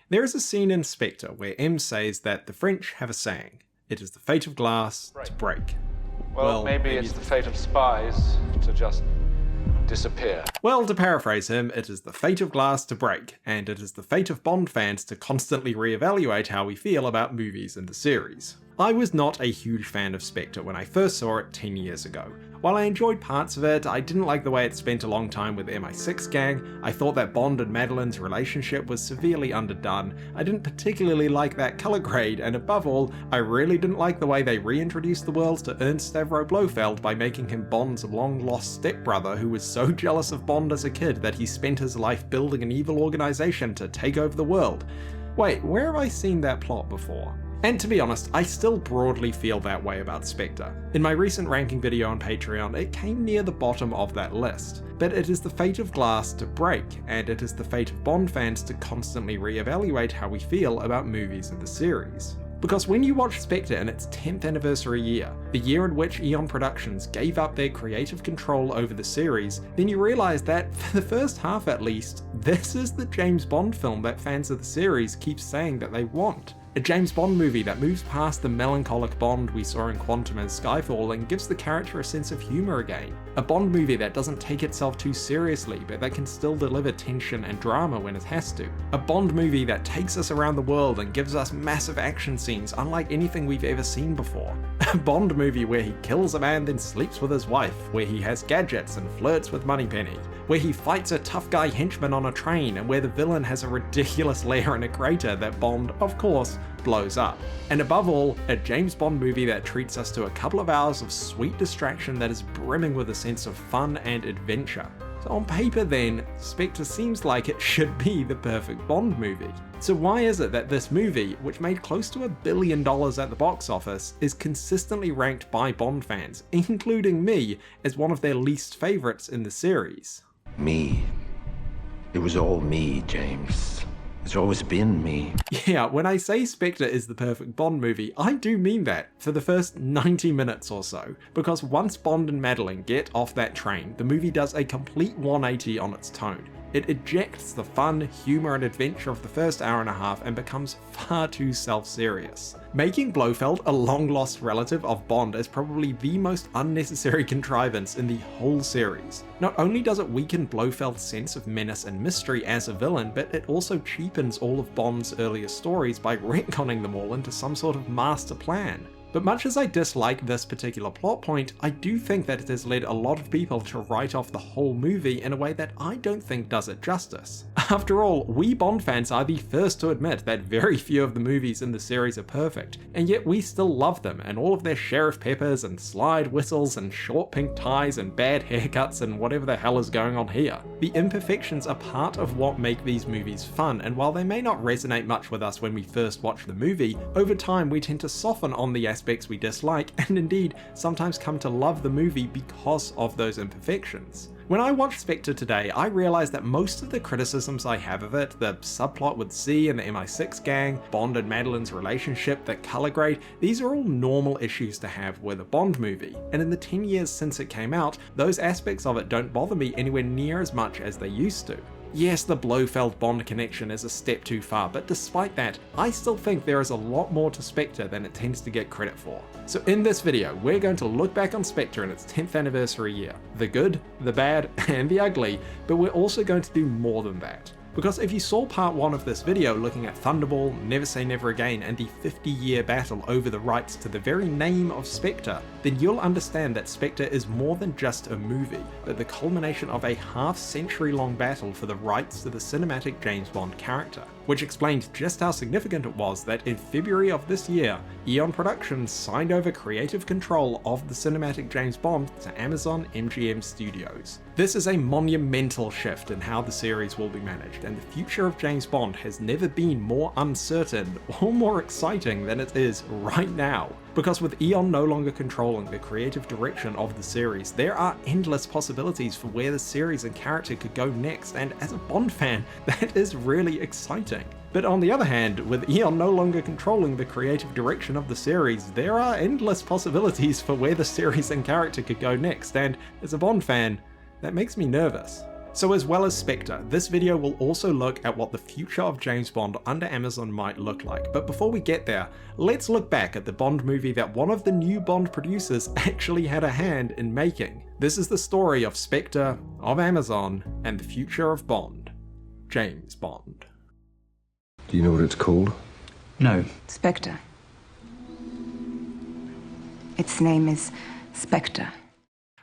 There is a scene in Spectre where M says that the French have a saying, "It is the fate of glass to break." Well, maybe it's the fate of spies to just disappear. Well, to paraphrase him, it is the fate of glass to break, and it is the fate of Bond fans to constantly reevaluate how we feel about movies in the series. I was not a huge fan of Spectre when I first saw it 10 years ago. While I enjoyed parts of it, I didn't like the way it spent a long time with MI6 gang, I thought that Bond and Madeleine's relationship was severely underdone, I didn't particularly like that colour grade, and above all, I really didn't like the way they reintroduced the world to 𝗙𝗛𝗟𝗡 Blofeld by making him Bond's long-lost stepbrother who was so jealous of Bond as a kid that he spent his life building an evil organisation to take over the world. Wait, where have I seen that plot before? And to be honest, I still broadly feel that way about Spectre. In my recent ranking video on Patreon, it came near the bottom of that list. But it is the fate of glass to break, and it is the fate of Bond fans to constantly reevaluate how we feel about movies in the series. Because when you watch Spectre in its 10th anniversary year, the year in which Eon Productions gave up their creative control over the series, then you realise that, for the first half at least, this is the James Bond film that fans of the series keep saying that they want. A James Bond movie that moves past the melancholic Bond we saw in Quantum and Skyfall and gives the character a sense of humour again. A Bond movie that doesn't take itself too seriously but that can still deliver tension and drama when it has to. A Bond movie that takes us around the world and gives us massive action scenes unlike anything we've ever seen before. A Bond movie where he kills a man then sleeps with his wife, where he has gadgets and flirts with Moneypenny, where he fights a tough guy henchman on a train and where the villain has a ridiculous lair in a crater that Bond, of course, blows up. And above all, a James Bond movie that treats us to a couple of hours of sweet distraction that is brimming with a sense of fun and adventure. So on paper then, Spectre seems like it should be the perfect Bond movie. So why is it that this movie, which made close to $1 billion at the box office, is consistently ranked by Bond fans, including me, as one of their least favourites in the series? Me. It was all me, James. It's always been me. Yeah, when I say Spectre is the perfect Bond movie, I do mean that for the first 90 minutes or so, because once Bond and Madeleine get off that train, the movie does a complete 180 on its tone. It ejects the fun, humour and adventure of the first hour and a half and becomes far too self-serious. Making Blofeld a long-lost relative of Bond is probably the most unnecessary contrivance in the whole series. Not only does it weaken Blofeld's sense of menace and mystery as a villain, but it also cheapens all of Bond's earlier stories by retconning them all into some sort of master plan. But much as I dislike this particular plot point, I do think that it has led a lot of people to write off the whole movie in a way that I don't think does it justice. After all, we Bond fans are the first to admit that very few of the movies in the series are perfect, and yet we still love them and all of their Sheriff Peppers and slide whistles and short pink ties and bad haircuts and whatever the hell is going on here. The imperfections are part of what make these movies fun, and while they may not resonate much with us when we first watch the movie, over time we tend to soften on the aspects we dislike and indeed sometimes come to love the movie because of those imperfections. When I watched Spectre today, I realised that most of the criticisms I have of it, the subplot with C and the MI6 gang, Bond and Madeleine's relationship, the colour grade, these are all normal issues to have with a Bond movie, and in the 10 years since it came out, those aspects of it don't bother me anywhere near as much as they used to. Yes, the Blofeld-Bond connection is a step too far, but despite that, I still think there is a lot more to Spectre than it tends to get credit for. So in this video, we're going to look back on Spectre in its 10th anniversary year. The good, the bad, and the ugly, but we're also going to do more than that. Because if you saw part 1 of this video looking at Thunderball, Never Say Never Again, and the 50-year battle over the rights to the very name of Spectre, then you'll understand that Spectre is more than just a movie, but the culmination of a half-century-long battle for the rights to the cinematic James Bond character. Which explained just how significant it was that in February of this year, Eon Productions signed over creative control of the cinematic James Bond to Amazon MGM Studios. This is a monumental shift in how the series will be managed, and the future of James Bond has never been more uncertain or more exciting than it is right now. Because with Eon no longer controlling the creative direction of the series, there are endless possibilities for where the series and character could go next, and as a Bond fan, that is really exciting. But on the other hand, with Eon no longer controlling the creative direction of the series, there are endless possibilities for where the series and character could go next, and as a Bond fan, that makes me nervous. So as well as Spectre, this video will also look at what the future of James Bond under Amazon might look like. But before we get there, let's look back at the Bond movie that one of the new Bond producers actually had a hand in making. This is the story of Spectre, of Amazon, and the future of Bond. James Bond. Do you know what it's called? No. Spectre. Its name is Spectre.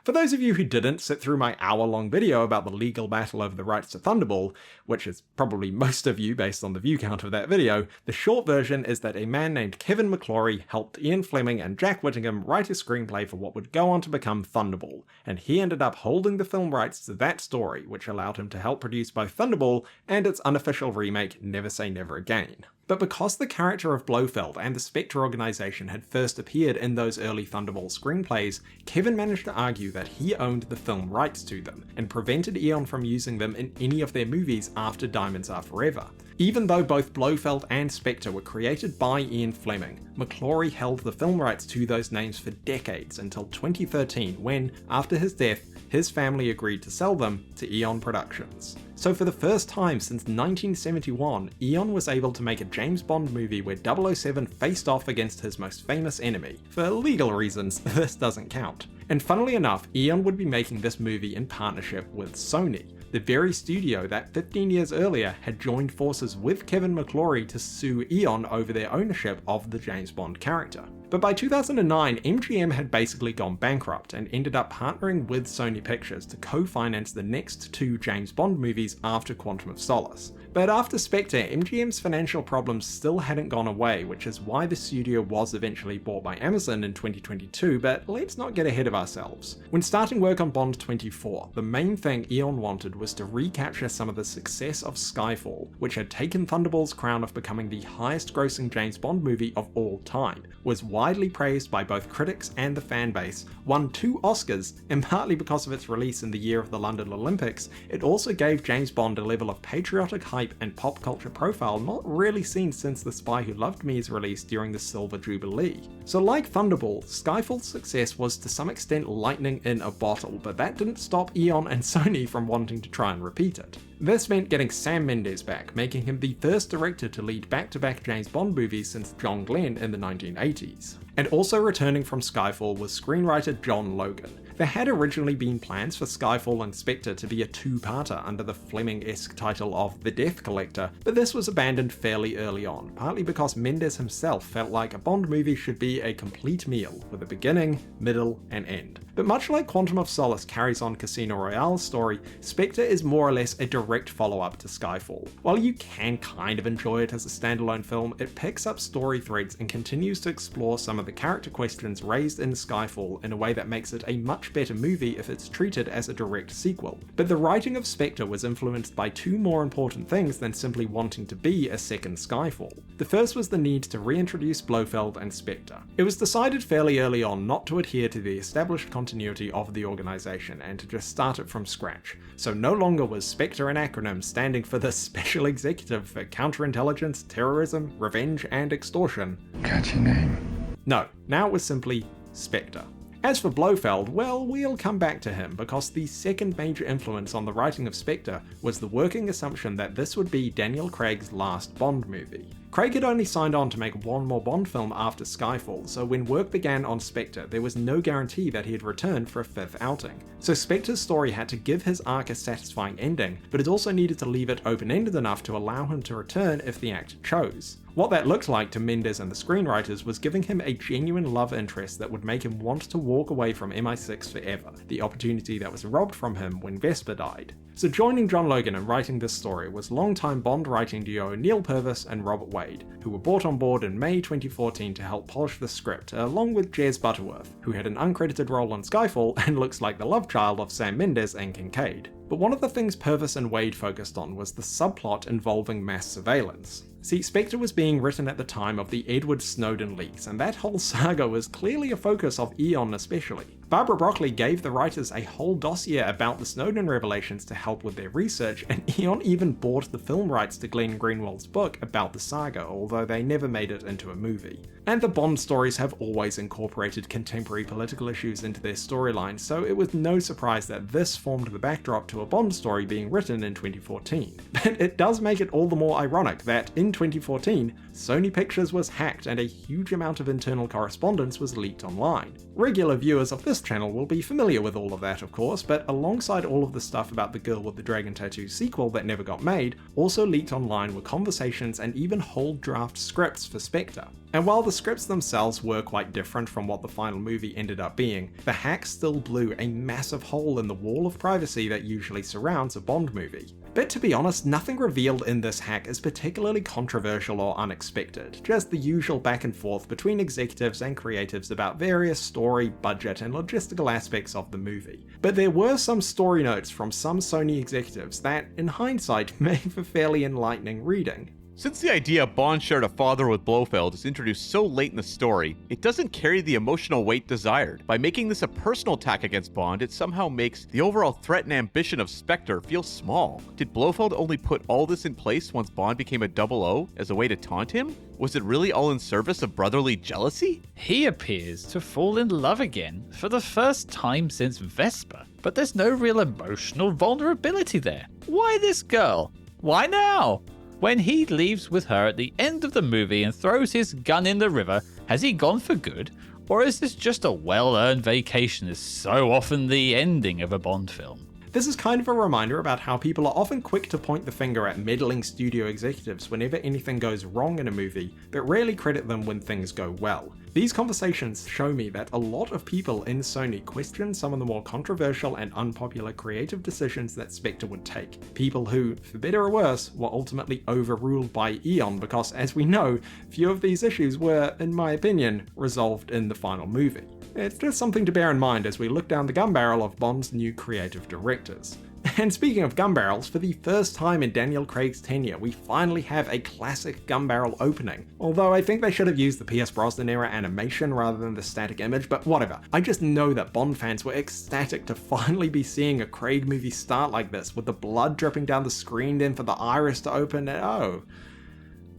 For those of you who didn't sit through my hour-long video about the legal battle over the rights to Thunderball, which is probably most of you based on the view count of that video, the short version is that a man named Kevin McClory helped Ian Fleming and Jack Whittingham write a screenplay for what would go on to become Thunderball, and he ended up holding the film rights to that story, which allowed him to help produce both Thunderball and its unofficial remake Never Say Never Again. But because the character of Blofeld and the Spectre organization had first appeared in those early Thunderball screenplays, Kevin managed to argue that he owned the film rights to them, and prevented Eon from using them in any of their movies after Diamonds Are Forever. Even though both Blofeld and Spectre were created by Ian Fleming, McClory held the film rights to those names for decades until 2013 when, after his death, his family agreed to sell them to Eon Productions. So for the first time since 1971, Eon was able to make a James Bond movie where 007 faced off against his most famous enemy. For legal reasons, this doesn't count. And funnily enough, Eon would be making this movie in partnership with Sony, the very studio that 15 years earlier had joined forces with Kevin McClory to sue Eon over their ownership of the James Bond character. But by 2009, MGM had basically gone bankrupt and ended up partnering with Sony Pictures to co-finance the next two James Bond movies after Quantum of Solace. But after Spectre, MGM's financial problems still hadn't gone away, which is why the studio was eventually bought by Amazon in 2022, but let's not get ahead of ourselves. When starting work on Bond 24, the main thing Eon wanted was to recapture some of the success of Skyfall, which had taken Thunderball's crown of becoming the highest grossing James Bond movie of all time, was widely praised by both critics and the fan base, won 2 Oscars, and partly because of its release in the year of the London Olympics, it also gave James Bond a level of patriotic hype and pop culture profile not really seen since The Spy Who Loved Me's release during the Silver Jubilee. So like Thunderball, Skyfall's success was to some extent lightning in a bottle, but that didn't stop Eon and Sony from wanting to try and repeat it. This meant getting Sam Mendes back, making him the first director to lead back-to-back James Bond movies since John Glenn in the 1980s. And also returning from Skyfall was screenwriter John Logan. There had originally been plans for Skyfall and Spectre to be a two-parter under the Fleming-esque title of The Death Collector, but this was abandoned fairly early on, partly because Mendes himself felt like a Bond movie should be a complete meal, with a beginning, middle, and end. But much like Quantum of Solace carries on Casino Royale's story, Spectre is more or less a direct follow-up to Skyfall. While you can kind of enjoy it as a standalone film, it picks up story threads and continues to explore some of the character questions raised in Skyfall in a way that makes it a much better movie if it's treated as a direct sequel. But the writing of Spectre was influenced by 2 more important things than simply wanting to be a second Skyfall. The first was the need to reintroduce Blofeld and Spectre. It was decided fairly early on not to adhere to the established continuity of the organisation and to just start it from scratch. So no longer was Spectre an acronym standing for the Special Executive for Counterintelligence, Terrorism, Revenge and Extortion. Catchy name. No, now it was simply Spectre. As for Blofeld, well, we'll come back to him, because the second major influence on the writing of Spectre was the working assumption that this would be Daniel Craig's last Bond movie. Craig had only signed on to make one more Bond film after Skyfall, so when work began on Spectre, there was no guarantee that he'd return for a 5th outing. So Spectre's story had to give his arc a satisfying ending, but it also needed to leave it open-ended enough to allow him to return if the actor chose. What that looked like to Mendes and the screenwriters was giving him a genuine love interest that would make him want to walk away from MI6 forever, the opportunity that was robbed from him when Vesper died. So joining John Logan in writing this story was longtime Bond writing duo Neil Purvis and Robert Wade, who were brought on board in May 2014 to help polish the script, along with Jez Butterworth, who had an uncredited role on Skyfall and looks like the love child of Sam Mendes and Kincaid. But one of the things Purvis and Wade focused on was the subplot involving mass surveillance. See, Spectre was being written at the time of the Edward Snowden leaks, and that whole saga was clearly a focus of Eon especially. Barbara Broccoli gave the writers a whole dossier about the Snowden revelations to help with their research, and Eon even bought the film rights to Glenn Greenwald's book about the saga, although they never made it into a movie. And the Bond stories have always incorporated contemporary political issues into their storyline, so it was no surprise that this formed the backdrop to a Bond story being written in 2014. But it does make it all the more ironic that in 2014, Sony Pictures was hacked and a huge amount of internal correspondence was leaked online. Regular viewers of this channel will be familiar with all of that, of course, but alongside all of the stuff about the Girl with the Dragon Tattoo sequel that never got made, also leaked online were conversations and even whole draft scripts for Spectre. And while the scripts themselves were quite different from what the final movie ended up being, the hack still blew a massive hole in the wall of privacy that usually surrounds a Bond movie. But to be honest, nothing revealed in this hack is particularly controversial or unexpected, just the usual back and forth between executives and creatives about various story, budget, and logistical aspects of the movie. But there were some story notes from some Sony executives that, in hindsight, made for fairly enlightening reading. Since the idea Bond shared a father with Blofeld is introduced so late in the story, it doesn't carry the emotional weight desired. By making this a personal attack against Bond, it somehow makes the overall threat and ambition of Spectre feel small. Did Blofeld only put all this in place once Bond became a 00 as a way to taunt him? Was it really all in service of brotherly jealousy? He appears to fall in love again for the first time since Vesper, but there's no real emotional vulnerability there. Why this girl? Why now? When he leaves with her at the end of the movie and throws his gun in the river, has he gone for good? Or is this just a well-earned vacation as so often the ending of a Bond film? This is kind of a reminder about how people are often quick to point the finger at meddling studio executives whenever anything goes wrong in a movie, but rarely credit them when things go well. These conversations show me that a lot of people in Sony question some of the more controversial and unpopular creative decisions that Spectre would take. People who, for better or worse, were ultimately overruled by Eon because, as we know, few of these issues were, in my opinion, resolved in the final movie. It's just something to bear in mind as we look down the gun barrel of Bond's new creative directors. And speaking of gun barrels, for the first time in Daniel Craig's tenure, we finally have a classic gun barrel opening. Although I think they should have used the Pierce Brosnan era animation rather than the static image, but whatever. I just know that Bond fans were ecstatic to finally be seeing a Craig movie start like this, with the blood dripping down the screen, then for the iris to open, and oh.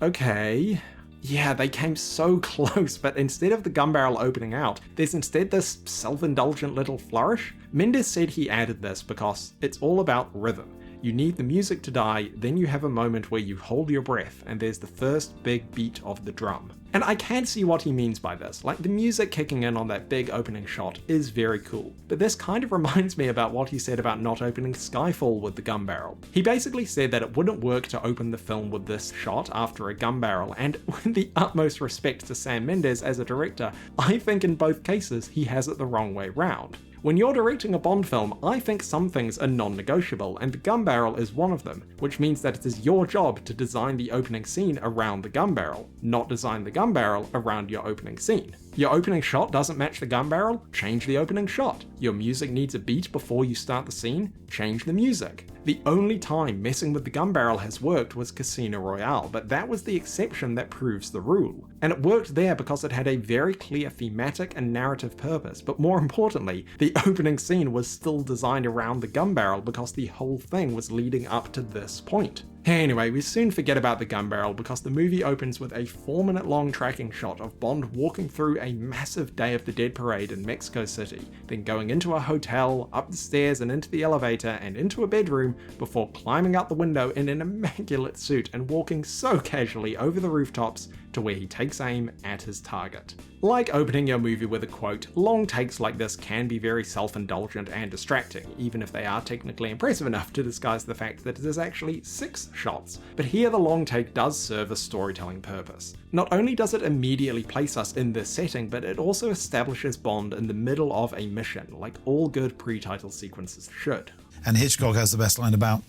Okay. Yeah, they came so close, but instead of the gun barrel opening out, there's instead this self-indulgent little flourish. Mendes said he added this because it's all about rhythm. You need the music to die, then you have a moment where you hold your breath and there's the first big beat of the drum. And I can see what he means by this, like the music kicking in on that big opening shot is very cool. But this kind of reminds me about what he said about not opening Skyfall with the gun barrel. He basically said that it wouldn't work to open the film with this shot after a gun barrel, and with the utmost respect to Sam Mendes as a director, I think in both cases he has it the wrong way round. When you're directing a Bond film, I think some things are non-negotiable, and the gun barrel is one of them, which means that it is your job to design the opening scene around the gun barrel, not design the gun barrel around your opening scene. Your opening shot doesn't match the gun barrel? Change the opening shot. Your music needs a beat before you start the scene? Change the music. The only time messing with the gun barrel has worked was Casino Royale, but that was the exception that proves the rule. And it worked there because it had a very clear thematic and narrative purpose, but more importantly, the opening scene was still designed around the gun barrel because the whole thing was leading up to this point. Anyway, we soon forget about the gun barrel because the movie opens with a 4-minute long tracking shot of Bond walking through a massive Day of the Dead parade in Mexico City, then going into a hotel, up the stairs and into the elevator and into a bedroom before climbing out the window in an immaculate suit and walking so casually over the rooftops to where he takes aim at his target. Like opening your movie with a quote, long takes like this can be very self-indulgent and distracting, even if they are technically impressive enough to disguise the fact that it is actually 6 shots. But here the long take does serve a storytelling purpose. Not only does it immediately place us in this setting, but it also establishes Bond in the middle of a mission, like all good pre-title sequences should. And Hitchcock has the best line about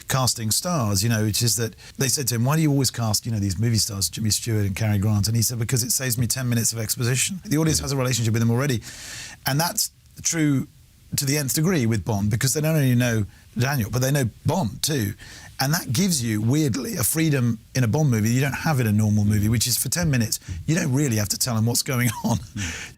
casting stars, which is that they said to him, why do you always cast, these movie stars, Jimmy Stewart and Cary Grant? And he said, because it saves me 10 minutes of exposition. The audience has a relationship with him already. And that's true to the nth degree with Bond, because they not only know Daniel, but they know Bond too. And that gives you, weirdly, a freedom in a Bond movie you don't have in a normal movie, which is for 10 minutes, you don't really have to tell him what's going on.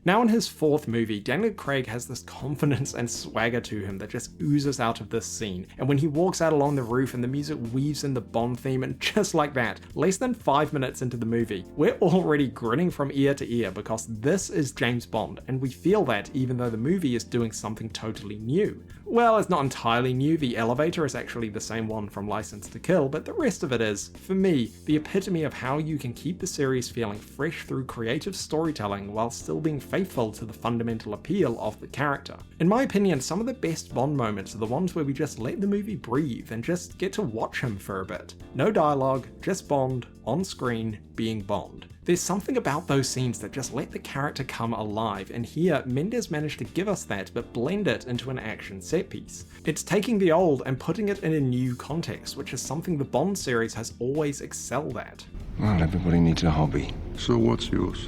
Now in his fourth movie, Daniel Craig has this confidence and swagger to him that just oozes out of this scene. And when he walks out along the roof and the music weaves in the Bond theme, and just like that, less than 5 minutes into the movie, we're already grinning from ear to ear because this is James Bond, and we feel that even though the movie is doing something totally new. Well, it's not entirely new, the elevator is actually the same one from License to Kill, but the rest of it is, for me, the epitome of how you can keep the series feeling fresh through creative storytelling while still being faithful to the fundamental appeal of the character. In my opinion, some of the best Bond moments are the ones where we just let the movie breathe and just get to watch him for a bit. No dialogue, just Bond, on screen, being Bond. There's something about those scenes that just let the character come alive, and here Mendes managed to give us that but blend it into an action set piece. It's taking the old and putting it in a new context, which is something the Bond series has always excelled at. Well, everybody needs a hobby. So what's yours?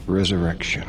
Resurrection.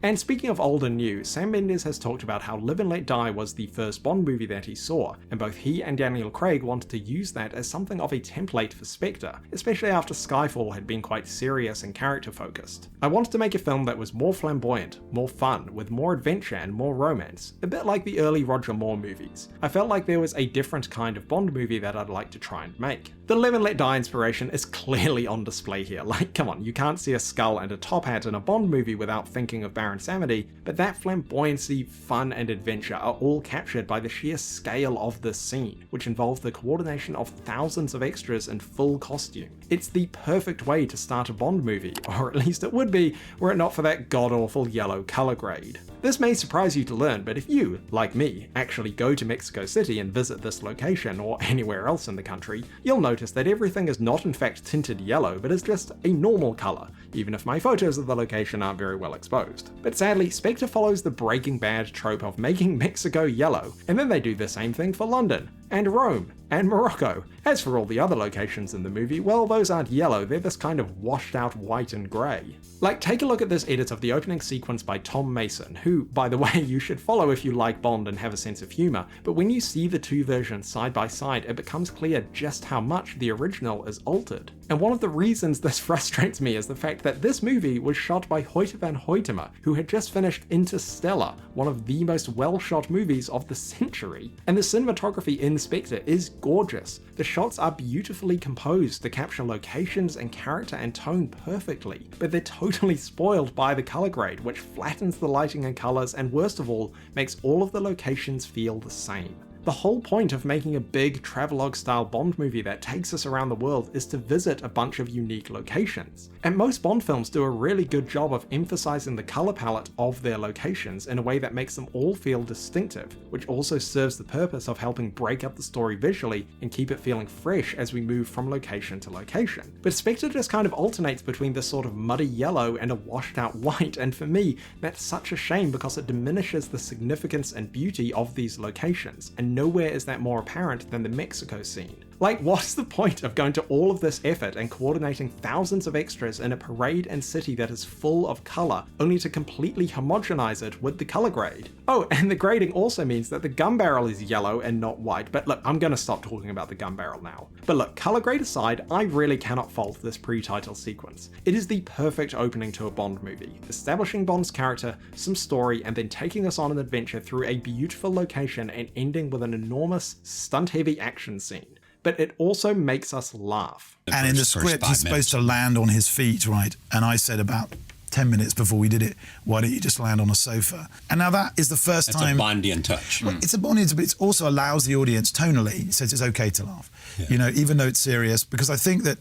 And speaking of old and new, Sam Mendes has talked about how Live and Let Die was the first Bond movie that he saw, and both he and Daniel Craig wanted to use that as something of a template for Spectre, especially after Skyfall had been quite serious and character focused. I wanted to make a film that was more flamboyant, more fun, with more adventure and more romance, a bit like the early Roger Moore movies. I felt like there was a different kind of Bond movie that I'd like to try and make. The Live and Let Die inspiration is clearly on display here, like come on, you can't see a skull and a top hat in a Bond movie without thinking of Baron Samedi, but that flamboyancy, fun and adventure are all captured by the sheer scale of this scene, which involves the coordination of thousands of extras in full costume. It's the perfect way to start a Bond movie, or at least it would be were it not for that god-awful yellow color grade. This may surprise you to learn, but if you, like me, actually go to Mexico City and visit this location or anywhere else in the country, you'll notice that everything is not in fact tinted yellow, but is just a normal color, even if my photos of the location aren't very well exposed. But sadly, Spectre follows the Breaking Bad trope of making Mexico yellow, and then they do the same thing for London, and Rome, and Morocco. As for all the other locations in the movie, well, those aren't yellow, they're this kind of washed out white and grey. Like, take a look at this edit of the opening sequence by Tom Mason, who, by the way, you should follow if you like Bond and have a sense of humour, but when you see the two versions side by side, it becomes clear just how much the original is altered. And one of the reasons this frustrates me is the fact that this movie was shot by 𝗠𝗏𝗏𝗏𝗏, who had just finished Interstellar, one of the most well-shot movies of the century. And the cinematography in Spectre is gorgeous. The shots are beautifully composed to capture locations and character and tone perfectly, but they're totally spoiled by the color grade, which flattens the lighting and colors and worst of all, makes all of the locations feel the same. The whole point of making a big travelogue style Bond movie that takes us around the world is to visit a bunch of unique locations. And most Bond films do a really good job of emphasizing the color palette of their locations in a way that makes them all feel distinctive, which also serves the purpose of helping break up the story visually and keep it feeling fresh as we move from location to location. But Spectre just kind of alternates between this sort of muddy yellow and a washed out white, and for me, that's such a shame because it diminishes the significance and beauty of these locations, and nowhere is that more apparent than the Mexico scene. Like, what's the point of going to all of this effort and coordinating thousands of extras in a parade and city that is full of color, only to completely homogenize it with the color grade? Oh, and the grading also means that the gun barrel is yellow and not white, but look, I'm gonna stop talking about the gun barrel now. But look, color grade aside, I really cannot fault this pre-title sequence. It is the perfect opening to a Bond movie, establishing Bond's character, some story, and then taking us on an adventure through a beautiful location and ending with an enormous, stunt-heavy action scene. But it also makes us laugh. And in the script, he's supposed to land on his feet, right? And I said about 10 minutes before we did it, why don't you just land on a sofa? And now that is the first time... It's a Bondian touch. Well, it's a Bondian, but it also allows the audience tonally, says it's okay to laugh. Yeah. You know, even though it's serious, because I think that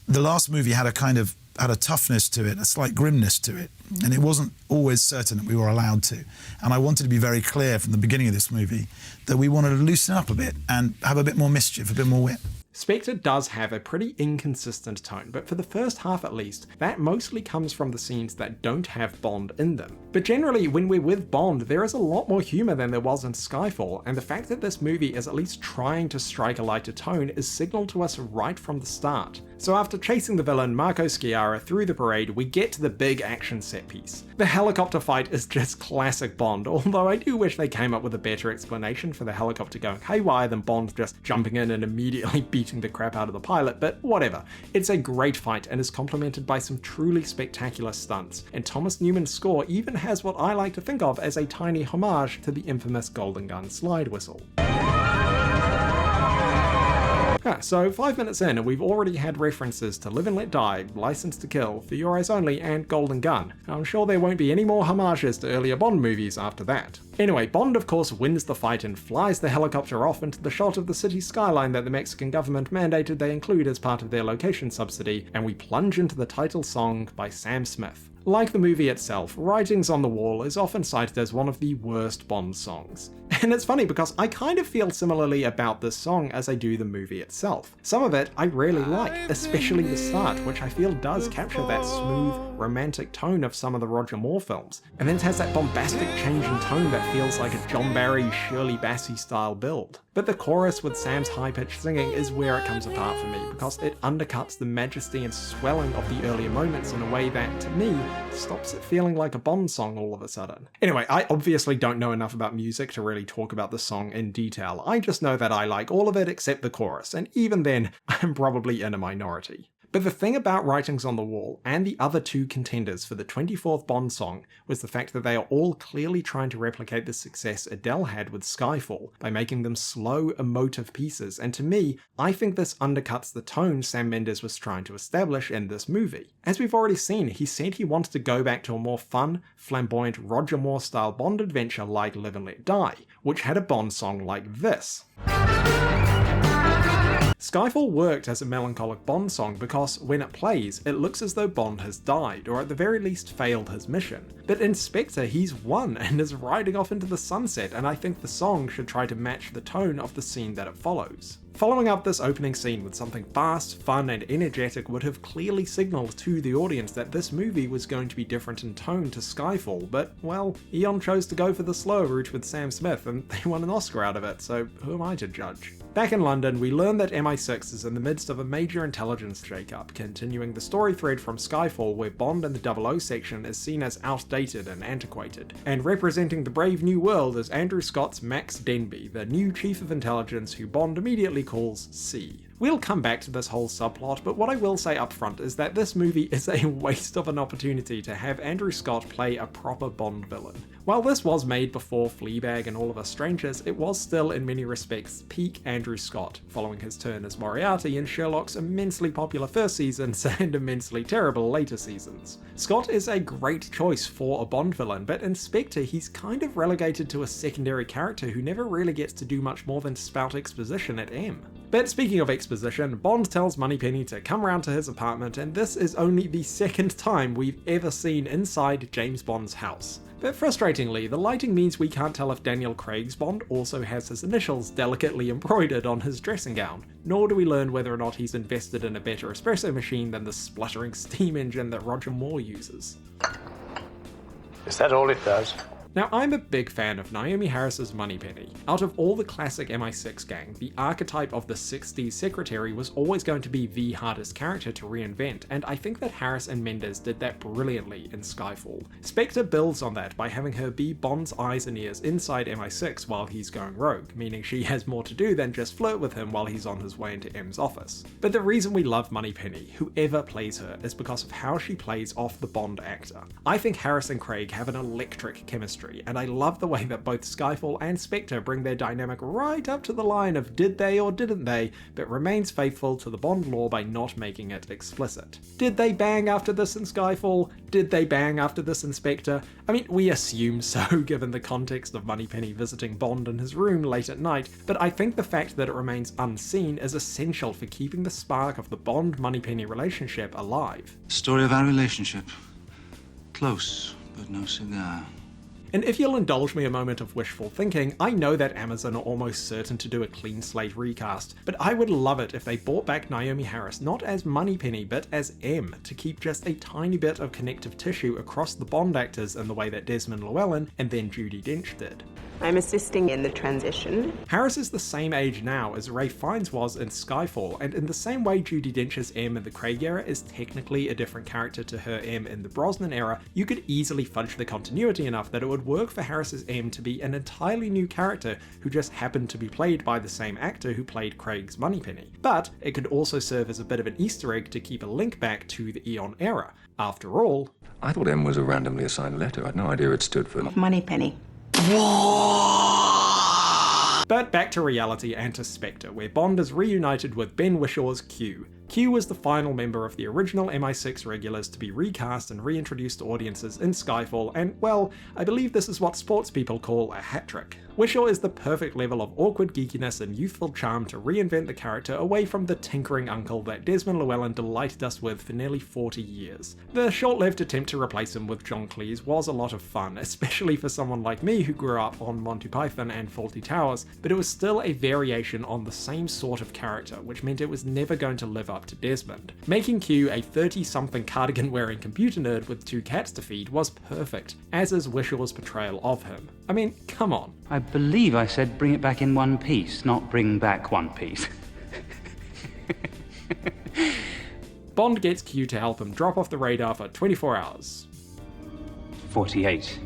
the last movie had a toughness to it, a slight grimness to it, and it wasn't always certain that we were allowed to. And I wanted to be very clear from the beginning of this movie that we wanted to loosen up a bit and have a bit more mischief, a bit more wit. Spectre does have a pretty inconsistent tone, but for the first half at least, that mostly comes from the scenes that don't have Bond in them. But generally, when we're with Bond, there is a lot more humour than there was in Skyfall, and the fact that this movie is at least trying to strike a lighter tone is signalled to us right from the start. So after chasing the villain Marco Sciarra through the parade, we get to the big action set piece. The helicopter fight is just classic Bond, although I do wish they came up with a better explanation for the helicopter going haywire than Bond just jumping in and immediately beating the crap out of the pilot, but whatever. It's a great fight and is complemented by some truly spectacular stunts, and Thomas Newman's score even has what I like to think of as a tiny homage to the infamous Golden Gun slide whistle. So 5 minutes in and we've already had references to Live and Let Die, License to Kill, For Your Eyes Only, and Golden Gun. I'm sure there won't be any more homages to earlier Bond movies after that. Anyway, Bond of course wins the fight and flies the helicopter off into the shot of the city skyline that the Mexican government mandated they include as part of their location subsidy, and we plunge into the title song by Sam Smith. Like the movie itself, Writings on the Wall is often cited as one of the worst Bond songs. And it's funny because I kind of feel similarly about this song as I do the movie itself. Some of it I really like, especially the start, which I feel does capture that smooth, romantic tone of some of the Roger Moore films. And then it has that bombastic change in tone that feels like a John Barry, Shirley Bassey style build. But the chorus with Sam's high-pitched singing is where it comes apart for me, because it undercuts the majesty and swelling of the earlier moments in a way that, to me, stops it feeling like a Bond song all of a sudden. Anyway, I obviously don't know enough about music to really talk about the song in detail. I just know that I like all of it except the chorus, and even then, I'm probably in a minority. But the thing about Writings on the Wall and the other two contenders for the 24th Bond song was the fact that they are all clearly trying to replicate the success Adele had with Skyfall by making them slow, emotive pieces, and to me, I think this undercuts the tone Sam Mendes was trying to establish in this movie. As we've already seen, he said he wanted to go back to a more fun, flamboyant, Roger Moore style Bond adventure like Live and Let Die, which had a Bond song like this. Skyfall worked as a melancholic Bond song because when it plays, it looks as though Bond has died, or at the very least failed his mission. But in Spectre, he's won and is riding off into the sunset, and I think the song should try to match the tone of the scene that it follows. Following up this opening scene with something fast, fun, and energetic would have clearly signalled to the audience that this movie was going to be different in tone to Skyfall, but, well, Eon chose to go for the slower route with Sam Smith, and they won an Oscar out of it, so who am I to judge? Back in London, we learn that MI6 is in the midst of a major intelligence shake-up, continuing the story thread from Skyfall where Bond in the 00 section is seen as outdated and antiquated, and representing the brave new world is Andrew Scott's Max Denby, the new chief of intelligence who Bond immediately calls C. We'll come back to this whole subplot, but what I will say up front is that this movie is a waste of an opportunity to have Andrew Scott play a proper Bond villain. While this was made before Fleabag and All of Us Strangers, it was still in many respects peak Andrew Scott, following his turn as Moriarty in Sherlock's immensely popular first seasons and immensely terrible later seasons. Scott is a great choice for a Bond villain, but in Spectre he's kind of relegated to a secondary character who never really gets to do much more than spout exposition at M. But speaking of exposition, Bond tells Moneypenny to come round to his apartment, and this is only the second time we've ever seen inside James Bond's house. But frustratingly, the lighting means we can't tell if Daniel Craig's Bond also has his initials delicately embroidered on his dressing gown, nor do we learn whether or not he's invested in a better espresso machine than the spluttering steam engine that Roger Moore uses. Is that all it does? Now, I'm a big fan of Naomi Harris's Moneypenny. Out of all the classic MI6 gang, the archetype of the 60s secretary was always going to be the hardest character to reinvent, and I think that Harris and Mendes did that brilliantly in Skyfall. Spectre builds on that by having her be Bond's eyes and ears inside MI6 while he's going rogue, meaning she has more to do than just flirt with him while he's on his way into M's office. But the reason we love Moneypenny, whoever plays her, is because of how she plays off the Bond actor. I think Harris and Craig have an electric chemistry, and I love the way that both Skyfall and Spectre bring their dynamic right up to the line of did they or didn't they, but remains faithful to the Bond lore by not making it explicit. Did they bang after this in Skyfall? Did they bang after this in Spectre? I mean, we assume so given the context of Moneypenny visiting Bond in his room late at night, but I think the fact that it remains unseen is essential for keeping the spark of the Bond-Moneypenny relationship alive. Story of our relationship. Close, but no cigar. And if you'll indulge me a moment of wishful thinking, I know that Amazon are almost certain to do a clean slate recast, but I would love it if they brought back Naomi Harris not as Moneypenny but as M, to keep just a tiny bit of connective tissue across the Bond actors in the way that Desmond Llewellyn and then Judi Dench did. I'm assisting in the transition. Harris is the same age now as Ralph Fiennes was in Skyfall, and in the same way Judi Dench's M in the Craig era is technically a different character to her M in the Brosnan era, you could easily fudge the continuity enough that it would work for Harris's M to be an entirely new character who just happened to be played by the same actor who played Craig's Moneypenny. But it could also serve as a bit of an Easter egg to keep a link back to the Eon era. After all, I thought M was a randomly assigned letter. I had no idea it stood for... Moneypenny. But back to reality and to Spectre, where Bond is reunited with Ben Whishaw's Q. Q was the final member of the original MI6 regulars to be recast and reintroduced to audiences in Skyfall, and well, I believe this is what sports people call a hat-trick. Whishaw is the perfect level of awkward geekiness and youthful charm to reinvent the character away from the tinkering uncle that Desmond Llewellyn delighted us with for nearly 40 years. The short-lived attempt to replace him with John Cleese was a lot of fun, especially for someone like me who grew up on Monty Python and Fawlty Towers, but it was still a variation on the same sort of character, which meant it was never going to live up to Desmond. Making Q a 30-something cardigan-wearing computer nerd with 2 cats to feed was perfect, as is Wishaw's portrayal of him. I mean, come on. I believe I said bring it back in one piece, not bring back one piece. Bond gets Q to help him drop off the radar for 24 hours. 48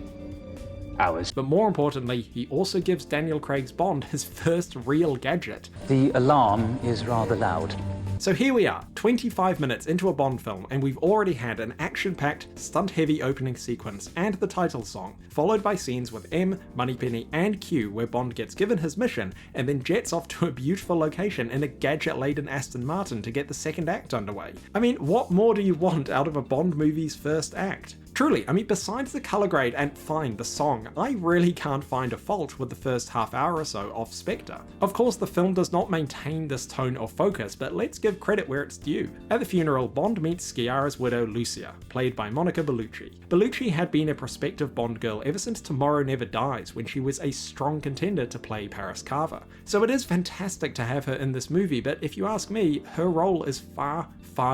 hours. But more importantly, he also gives Daniel Craig's Bond his first real gadget. The alarm is rather loud. So here we are, 25 minutes into a Bond film, and we've already had an action-packed, stunt-heavy opening sequence and the title song, followed by scenes with M, Moneypenny, and Q where Bond gets given his mission and then jets off to a beautiful location in a gadget-laden Aston Martin to get the second act underway. I mean, what more do you want out of a Bond movie's first act? Truly, I mean, besides the colour grade and fine, the song, I really can't find a fault with the first half hour or so of Spectre. Of course, the film does not maintain this tone or focus, but let's give credit where it's due. At the funeral, Bond meets 𝗖𝗎𝗟𝗧𝗘𝗥𝗏𝗏 played Lucia, played by Monica Belluci. Belluci had been a prospective Bond girl ever since Tomorrow Never Dies, when she was a strong contender to play Paris Carver. So it is fantastic to have her in this movie, but if you ask me, her role is far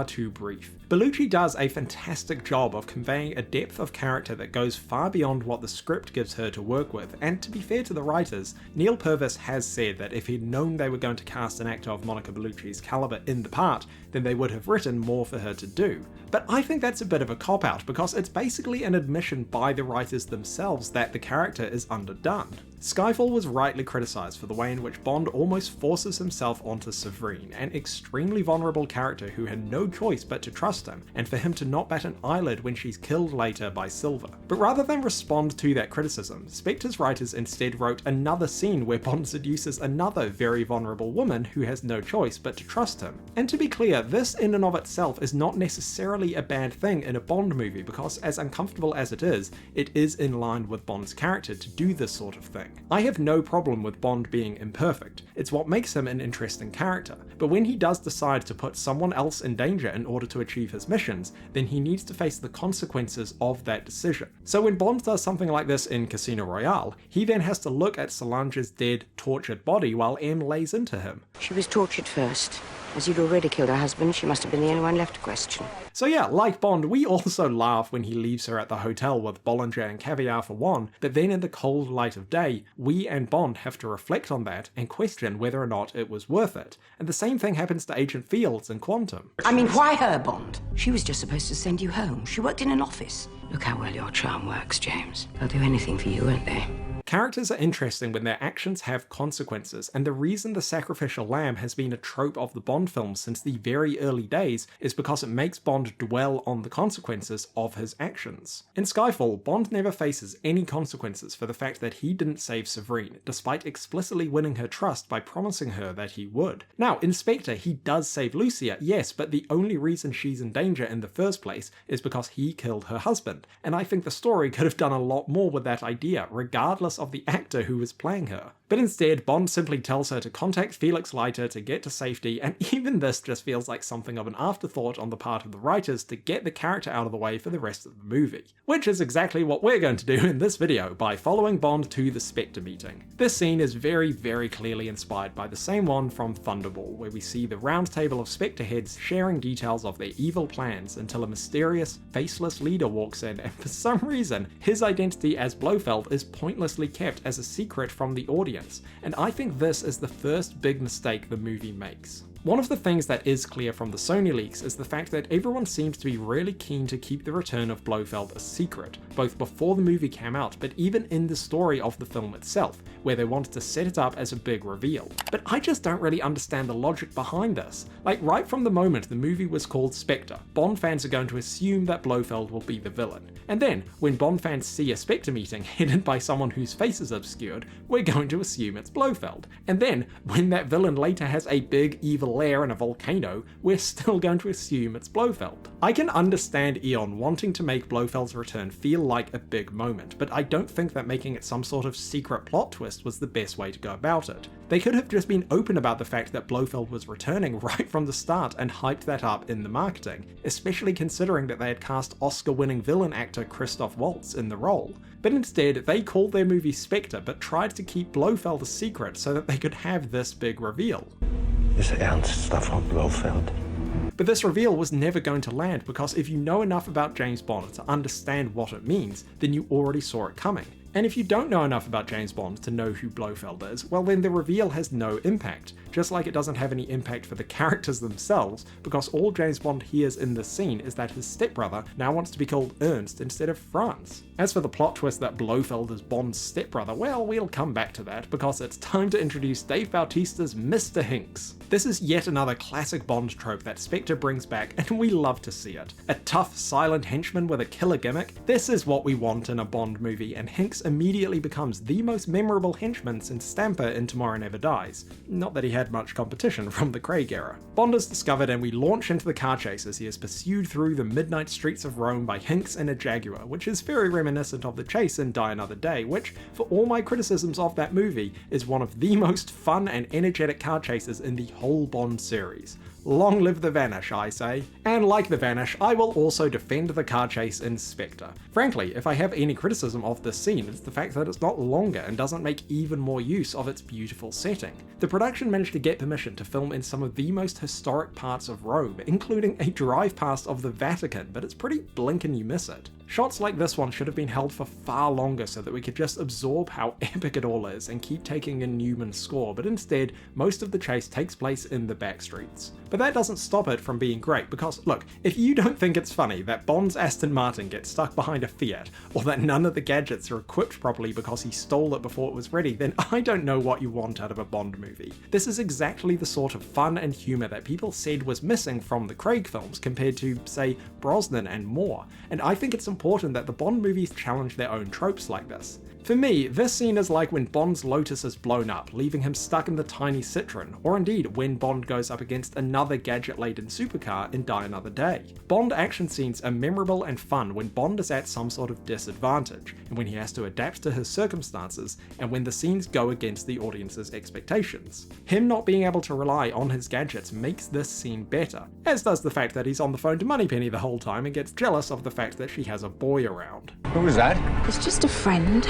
too brief. Belluci does a fantastic job of conveying a depth of character that goes far beyond what the script gives her to work with, and to be fair to the writers, Neil Purvis has said that if he'd known they were going to cast an actor of Monica Bellucci's caliber in the part, then they would have written more for her to do. But I think that's a bit of a cop-out, because it's basically an admission by the writers themselves that the character is underdone. Skyfall was rightly criticised for the way in which Bond almost forces himself onto Severine, an extremely vulnerable character who had no choice but to trust him, and for him to not bat an eyelid when she's killed later by Silva. But rather than respond to that criticism, Spectre's writers instead wrote another scene where Bond seduces another very vulnerable woman who has no choice but to trust him. And to be clear, this in and of itself is not necessarily a bad thing in a Bond movie, because as uncomfortable as it is in line with Bond's character to do this sort of thing. I have no problem with Bond being imperfect, it's what makes him an interesting character, but when he does decide to put someone else in danger in order to achieve his missions, then he needs to face the consequences of that decision. So when Bond does something like this in Casino Royale, he then has to look at Solange's dead, tortured body while M lays into him. She was tortured first. As you'd already killed her husband, she must have been the only one left to question. So yeah, like Bond, we also laugh when he leaves her at the hotel with Bollinger and caviar for one, but then in the cold light of day, we and Bond have to reflect on that and question whether or not it was worth it. And the same thing happens to Agent Fields in Quantum. I mean, why her, Bond? She was just supposed to send you home. She worked in an office. Look how well your charm works, James. They'll do anything for you, won't they? Characters are interesting when their actions have consequences, and the reason the sacrificial lamb has been a trope of the Bond films since the very early days is because it makes Bond dwell on the consequences of his actions. In Skyfall, Bond never faces any consequences for the fact that he didn't save Severine, despite explicitly winning her trust by promising her that he would. Now, in Spectre, he does save Lucia, yes, but the only reason she's in danger in the first place is because he killed her husband, and I think the story could have done a lot more with that idea, regardless of the actor who was playing her. But instead, Bond simply tells her to contact 𝗙𝗪𝗟𝗍𝗪 to get to safety, and even this just feels like something of an afterthought on the part of the writers to get the character out of the way for the rest of the movie. Which is exactly what we're going to do in this video by following Bond to the Spectre meeting. This scene is very clearly inspired by the same one from Thunderball, where we see the round table of Spectre heads sharing details of their evil plans until a mysterious, faceless leader walks in, and for some reason, his identity as Blofeld is pointlessly kept as a secret from the audience, and I think this is the first big mistake the movie makes. One of the things that is clear from the Sony leaks is the fact that everyone seems to be really keen to keep the return of Blofeld a secret, both before the movie came out, but even in the story of the film itself, where they wanted to set it up as a big reveal. But I just don't really understand the logic behind this. Like, right from the moment the movie was called Spectre, Bond fans are going to assume that Blofeld will be the villain. And then, when Bond fans see a Spectre meeting headed by someone whose face is obscured, we're going to assume it's Blofeld. And then, when that villain later has a big evil lair in a volcano, we're still going to assume it's Blofeld. I can understand Eon wanting to make Blofeld's return feel like a big moment, but I don't think that making it some sort of secret plot twist was the best way to go about it. They could have just been open about the fact that Blofeld was returning right from the start and hyped that up in the marketing, especially considering that they had cast Oscar-winning villain actor Christoph Waltz in the role. But instead, they called their movie Spectre but tried to keep Blofeld a secret so that they could have this big reveal. Is ernst davon, Blofeld? But this reveal was never going to land because if you know enough about James Bond to understand what it means, then you already saw it coming. And if you don't know enough about James Bond to know who Blofeld is, well then the reveal has no impact, just like it doesn't have any impact for the characters themselves, because all James Bond hears in this scene is that his stepbrother now wants to be called Ernst instead of Franz. As for the plot twist that Blofeld is Bond's stepbrother, well, we'll come back to that, because it's time to introduce Dave Bautista's Mr. Hinks. This is yet another classic Bond trope that Spectre brings back, and we love to see it. A tough, silent henchman with a killer gimmick? This is what we want in a Bond movie, and Hinks immediately becomes the most memorable henchman since Stamper in Tomorrow Never Dies. Not that he had much competition from the Craig era. Bond is discovered and we launch into the car chase as he is pursued through the midnight streets of Rome by Hinks in a Jaguar, which is very reminiscent of the chase in Die Another Day, which, for all my criticisms of that movie, is one of the most fun and energetic car chases in the whole Bond series. Long live the Vanish, I say. And like the Vanish, I will also defend the car chase in Spectre. Frankly, if I have any criticism of this scene, it's the fact that it's not longer and doesn't make even more use of its beautiful setting. The production managed to get permission to film in some of the most historic parts of Rome, including a drive past of the Vatican, but it's pretty blink and you miss it. Shots like this one should have been held for far longer so that we could just absorb how epic it all is and keep taking in Newman's score, but instead, most of the chase takes place in the back streets. But that doesn't stop it from being great, because look, if you don't think it's funny that Bond's Aston Martin gets stuck behind a Fiat, or that none of the gadgets are equipped properly because he stole it before it was ready, then I don't know what you want out of a Bond movie. This is exactly the sort of fun and humour that people said was missing from the Craig films compared to, say, Brosnan and more, and I think it's important that the Bond movies challenge their own tropes like this. For me, this scene is like when Bond's Lotus is blown up, leaving him stuck in the tiny Citroen, or indeed when Bond goes up against another gadget-laden supercar in Die Another Day. Bond action scenes are memorable and fun when Bond is at some sort of disadvantage, and when he has to adapt to his circumstances, and when the scenes go against the audience's expectations. Him not being able to rely on his gadgets makes this scene better, as does the fact that he's on the phone to Moneypenny the whole time and gets jealous of the fact that she has a boy around. Who was that? It's just a friend.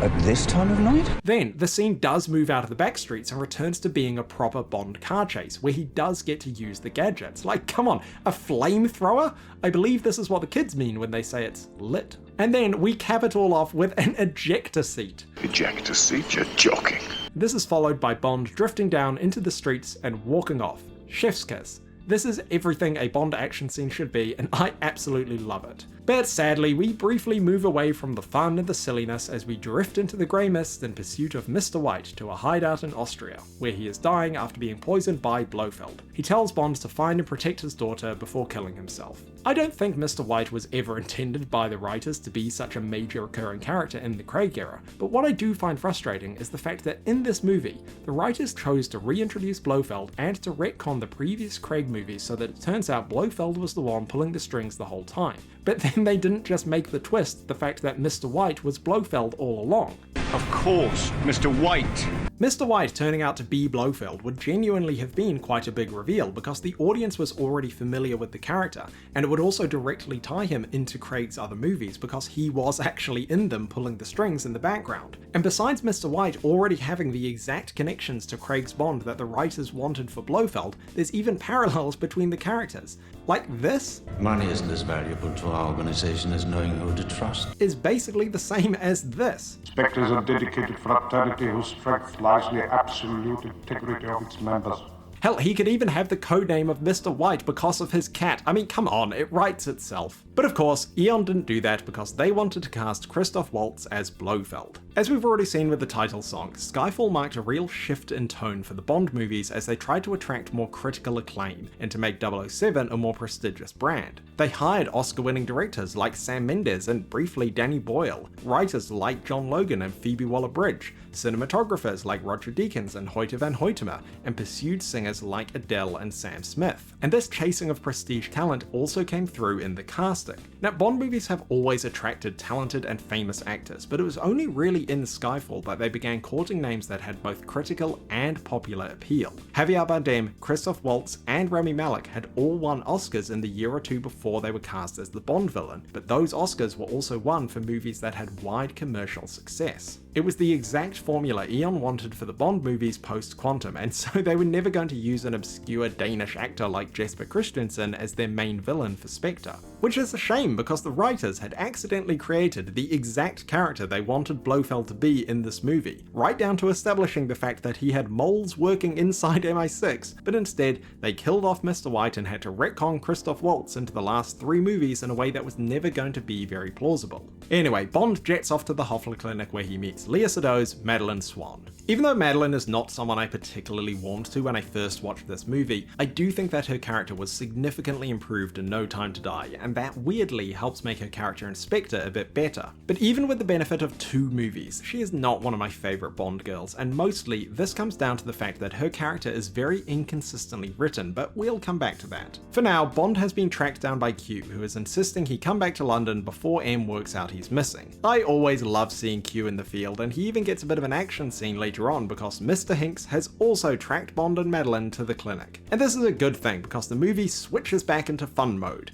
At this time of night? Then, the scene does move out of the back streets and returns to being a proper Bond car chase, where he does get to use the gadgets. Like, come on, a flamethrower? I believe this is what the kids mean when they say it's lit. And then we cap it all off with an ejector seat. Ejector seat? You're joking. This is followed by Bond drifting down into the streets and walking off. Chef's kiss. This is everything a Bond action scene should be, and I absolutely love it. But sadly, we briefly move away from the fun and the silliness as we drift into the grey mist in pursuit of Mr. White to a hideout in Austria, where he is dying after being poisoned by Blofeld. He tells Bond to find and protect his daughter before killing himself. I don't think Mr. White was ever intended by the writers to be such a major recurring character in the Craig era, but what I do find frustrating is the fact that in this movie, the writers chose to reintroduce Blofeld and to retcon the previous Craig movies so that it turns out Blofeld was the one pulling the strings the whole time. But then they didn't just make the twist the fact that Mr. White was Blofeld all along. Of course, Mr. White. Mr. White turning out to be Blofeld would genuinely have been quite a big reveal because the audience was already familiar with the character, and it would also directly tie him into Craig's other movies because he was actually in them pulling the strings in the background. And besides Mr. White already having the exact connections to Craig's Bond that the writers wanted for Blofeld, there's even parallels between the characters. Like this Money isn't as valuable to our organization as knowing who to trust. is basically the same as this. Spectre is a dedicated fraternity whose strength lies in the absolute integrity of its members. Hell, he could even have the codename of Mr. White because of his cat. I mean, come on, it writes itself. But of course, Eon didn't do that because they wanted to cast Christoph Waltz as Blofeld. As we've already seen with the title song, Skyfall marked a real shift in tone for the Bond movies as they tried to attract more critical acclaim and to make 007 a more prestigious brand. They hired Oscar-winning directors like Sam Mendes and briefly Danny Boyle, writers like John Logan and Phoebe Waller-Bridge, cinematographers like Roger Deakins and Hoyte van Hoytema, and pursued singers like Adele and Sam Smith. And this chasing of prestige talent also came through in the casting. Now, Bond movies have always attracted talented and famous actors, but it was only really in Skyfall that they began courting names that had both critical and popular appeal. Javier Bardem, Christoph Waltz, and Rami Malek had all won Oscars in the year or two before they were cast as the Bond villain, but those Oscars were also won for movies that had wide commercial success. It was the exact formula Eon wanted for the Bond movies post-Quantum, and so they were never going to use an obscure Danish actor like Jesper Christensen as their main villain for Spectre. Which is a shame because the writers had accidentally created the exact character they wanted Blofeld to be in this movie, right down to establishing the fact that he had moles working inside MI6, but instead they killed off Mr. White and had to retcon Christoph Waltz into the last 3 movies in a way that was never going to be very plausible. Anyway, Bond jets off to the Hoffler Clinic where he meets Léa Sedoux, Madeleine, Swann. Even though Madeleine is not someone I particularly warmed to when I first watched this movie, I do think that her character was significantly improved in No Time to Die, and that weirdly helps make her character in Spectre a bit better. But even with the benefit of 2 movies, she is not one of my favourite Bond girls, and mostly this comes down to the fact that her character is very inconsistently written, but we'll come back to that. For now, Bond has been tracked down by Q, who is insisting he come back to London before M works out he's missing. I always love seeing Q in the field, and he even gets a bit of an action scene later on because Mr. Hinks has also tracked Bond and Madeleine to the clinic. And this is a good thing because the movie switches back into fun mode.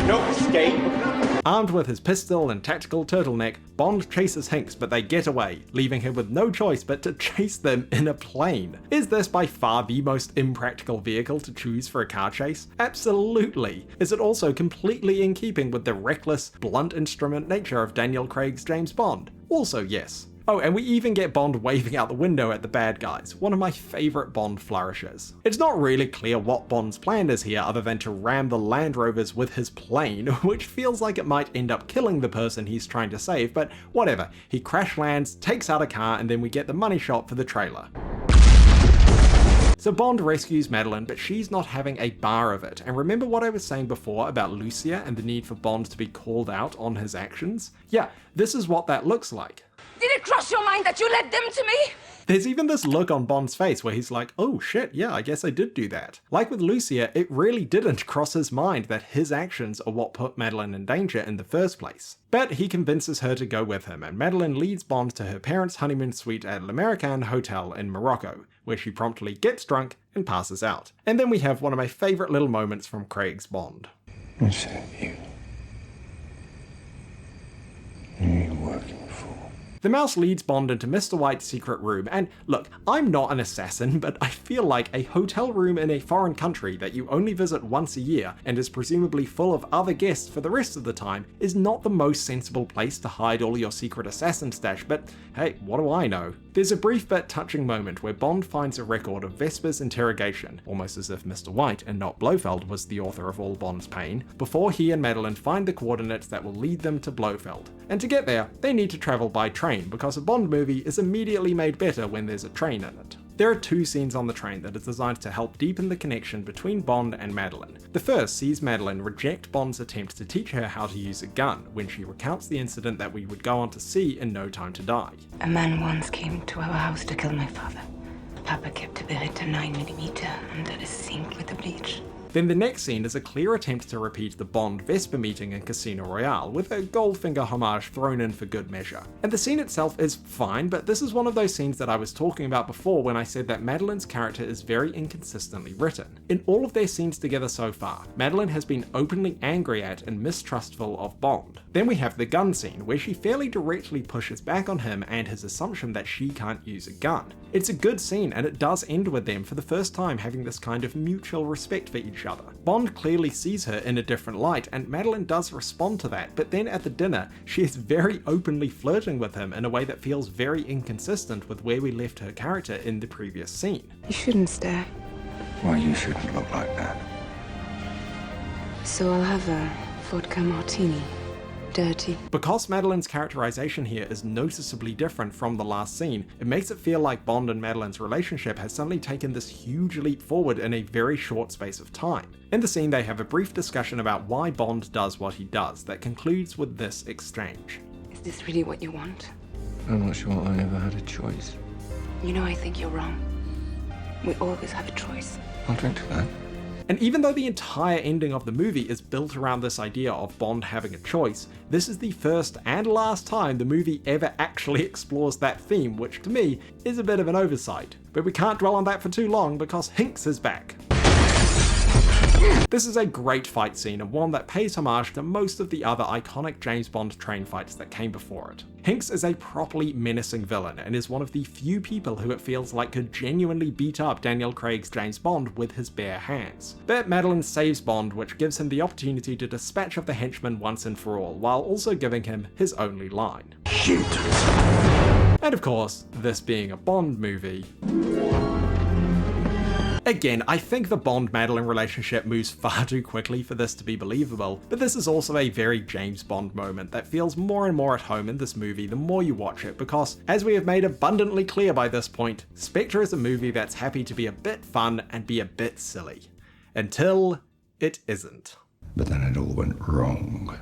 No escape. Armed with his pistol and tactical turtleneck, Bond chases Hinks, but they get away, leaving him with no choice but to chase them in a plane. Is this by far the most impractical vehicle to choose for a car chase? Absolutely. Is it also completely in keeping with the reckless, blunt instrument nature of Daniel Craig's James Bond? Also yes. Oh, and we even get Bond waving out the window at the bad guys, one of my favourite Bond flourishes. It's not really clear what Bond's plan is here other than to ram the Land Rovers with his plane, which feels like it might end up killing the person he's trying to save, but whatever. He crash lands, takes out a car, and then we get the money shot for the trailer. So Bond rescues Madeleine, but she's not having a bar of it. And remember what I was saying before about Lucia and the need for Bond to be called out on his actions? Yeah, this is what that looks like. Did it cross your mind that you led them to me? There's even this look on Bond's face where he's like, oh shit, yeah, I guess I did do that. Like with Lucia, it really didn't cross his mind that his actions are what put Madeleine in danger in the first place. But he convinces her to go with him, and Madeleine leads Bond to her parents' honeymoon suite at L'American Hotel in Morocco, where she promptly gets drunk and passes out. And then we have one of my favourite little moments from Craig's Bond. I said you. Who are you working for? The mouse leads Bond into Mr. White's secret room, and look, I'm not an assassin, but I feel like a hotel room in a foreign country that you only visit once a year and is presumably full of other guests for the rest of the time is not the most sensible place to hide all your secret assassin stash, but hey, what do I know? There's a brief but touching moment where Bond finds a record of Vesper's interrogation, almost as if Mr. White and not Blofeld was the author of all Bond's pain, before he and Madeleine find the coordinates that will lead them to Blofeld. And to get there, they need to travel by train, because a Bond movie is immediately made better when there's a train in it. There are 2 scenes on the train that are designed to help deepen the connection between Bond and Madeleine. The first sees Madeleine reject Bond's attempt to teach her how to use a gun when she recounts the incident that we would go on to see in No Time to Die. A man once came to our house to kill my father. Papa kept a Beretta 9mm under the sink with the bleach. Then the next scene is a clear attempt to repeat the Bond-Vesper meeting in Casino Royale, with a Goldfinger homage thrown in for good measure. And the scene itself is fine, but this is one of those scenes that I was talking about before when I said that Madeleine's character is very inconsistently written. In all of their scenes together so far, Madeleine has been openly angry at and mistrustful of Bond. Then we have the gun scene, where she fairly directly pushes back on him and his assumption that she can't use a gun. It's a good scene, and it does end with them for the first time having this kind of mutual respect for each other. Bond clearly sees her in a different light, and Madeleine does respond to that, but then at the dinner, she is very openly flirting with him in a way that feels very inconsistent with where we left her character in the previous scene. You shouldn't stare. Well, you shouldn't look like that. So I'll have a vodka martini. Dirty. Because Madeleine's characterization here is noticeably different from the last scene, it makes it feel like Bond and Madeleine's relationship has suddenly taken this huge leap forward in a very short space of time. In the scene, they have a brief discussion about why Bond does what he does that concludes with this exchange. Is this really what you want? I'm not sure I ever had a choice. You know, I think you're wrong. We always have a choice. I'll drink to that. And even though the entire ending of the movie is built around this idea of Bond having a choice, this is the first and last time the movie ever actually explores that theme, which to me is a bit of an oversight. But we can't dwell on that for too long because Hinx is back. This is a great fight scene and one that pays homage to most of the other iconic James Bond train fights that came before it. Hinx is a properly menacing villain and is one of the few people who it feels like could genuinely beat up Daniel Craig's James Bond with his bare hands. But Madeleine saves Bond, which gives him the opportunity to dispatch of the henchman once and for all, while also giving him his only line. Shoot! And of course, this being a Bond movie, again, I think the Bond-Madeleine relationship moves far too quickly for this to be believable, but this is also a very James Bond moment that feels more and more at home in this movie the more you watch it, because, as we have made abundantly clear by this point, Spectre is a movie that's happy to be a bit fun and be a bit silly. Until it isn't. But then it all went wrong,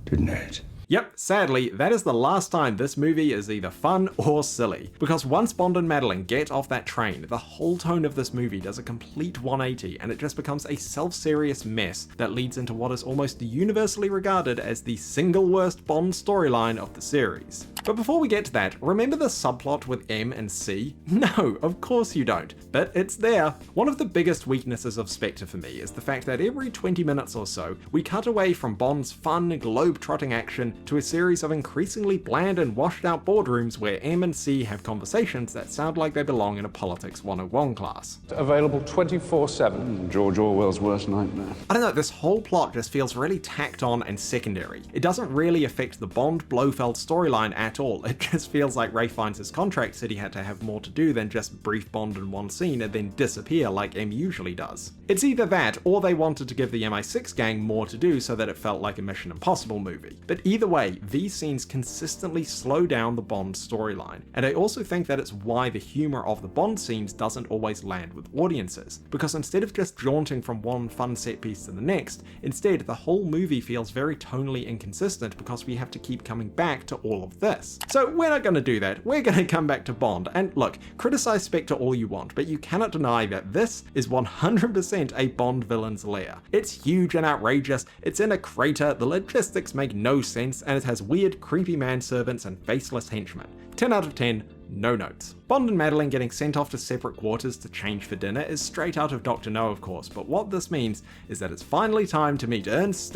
didn't it? Yep, sadly, that is the last time this movie is either fun or silly, because once Bond and Madeleine get off that train, the whole tone of this movie does a complete 180 and it just becomes a self-serious mess that leads into what is almost universally regarded as the single worst Bond storyline of the series. But before we get to that, remember the subplot with M and C? No, of course you don't, but it's there. One of the biggest weaknesses of Spectre for me is the fact that every 20 minutes or so, we cut away from Bond's fun, globe-trotting action to a series of increasingly bland and washed out boardrooms where M and C have conversations that sound like they belong in a Politics 101 class. Available 24/7. George Orwell's worst nightmare. I don't know, this whole plot just feels really tacked on and secondary. It doesn't really affect the Bond-Blofeld storyline at all. It just feels like Ray Fiennes' contract said he had to have more to do than just brief Bond in one scene and then disappear like M usually does. It's either that, or they wanted to give the MI6 gang more to do so that it felt like a Mission Impossible movie. But either way, these scenes consistently slow down the Bond storyline, and I also think that it's why the humor of the Bond scenes doesn't always land with audiences, because instead of just jaunting from one fun set piece to the next, instead the whole movie feels very tonally inconsistent because we have to keep coming back to all of this. So we're not going to do that, we're going to come back to Bond, and look, criticize Spectre all you want, but you cannot deny that this is 100% a Bond villain's lair. It's huge and outrageous, it's in a crater, the logistics make no sense, and it has weird, creepy manservants and faceless henchmen. 10 out of 10, no notes. Bond and Madeleine getting sent off to separate quarters to change for dinner is straight out of Dr. No, of course, but what this means is that it's finally time to meet Franz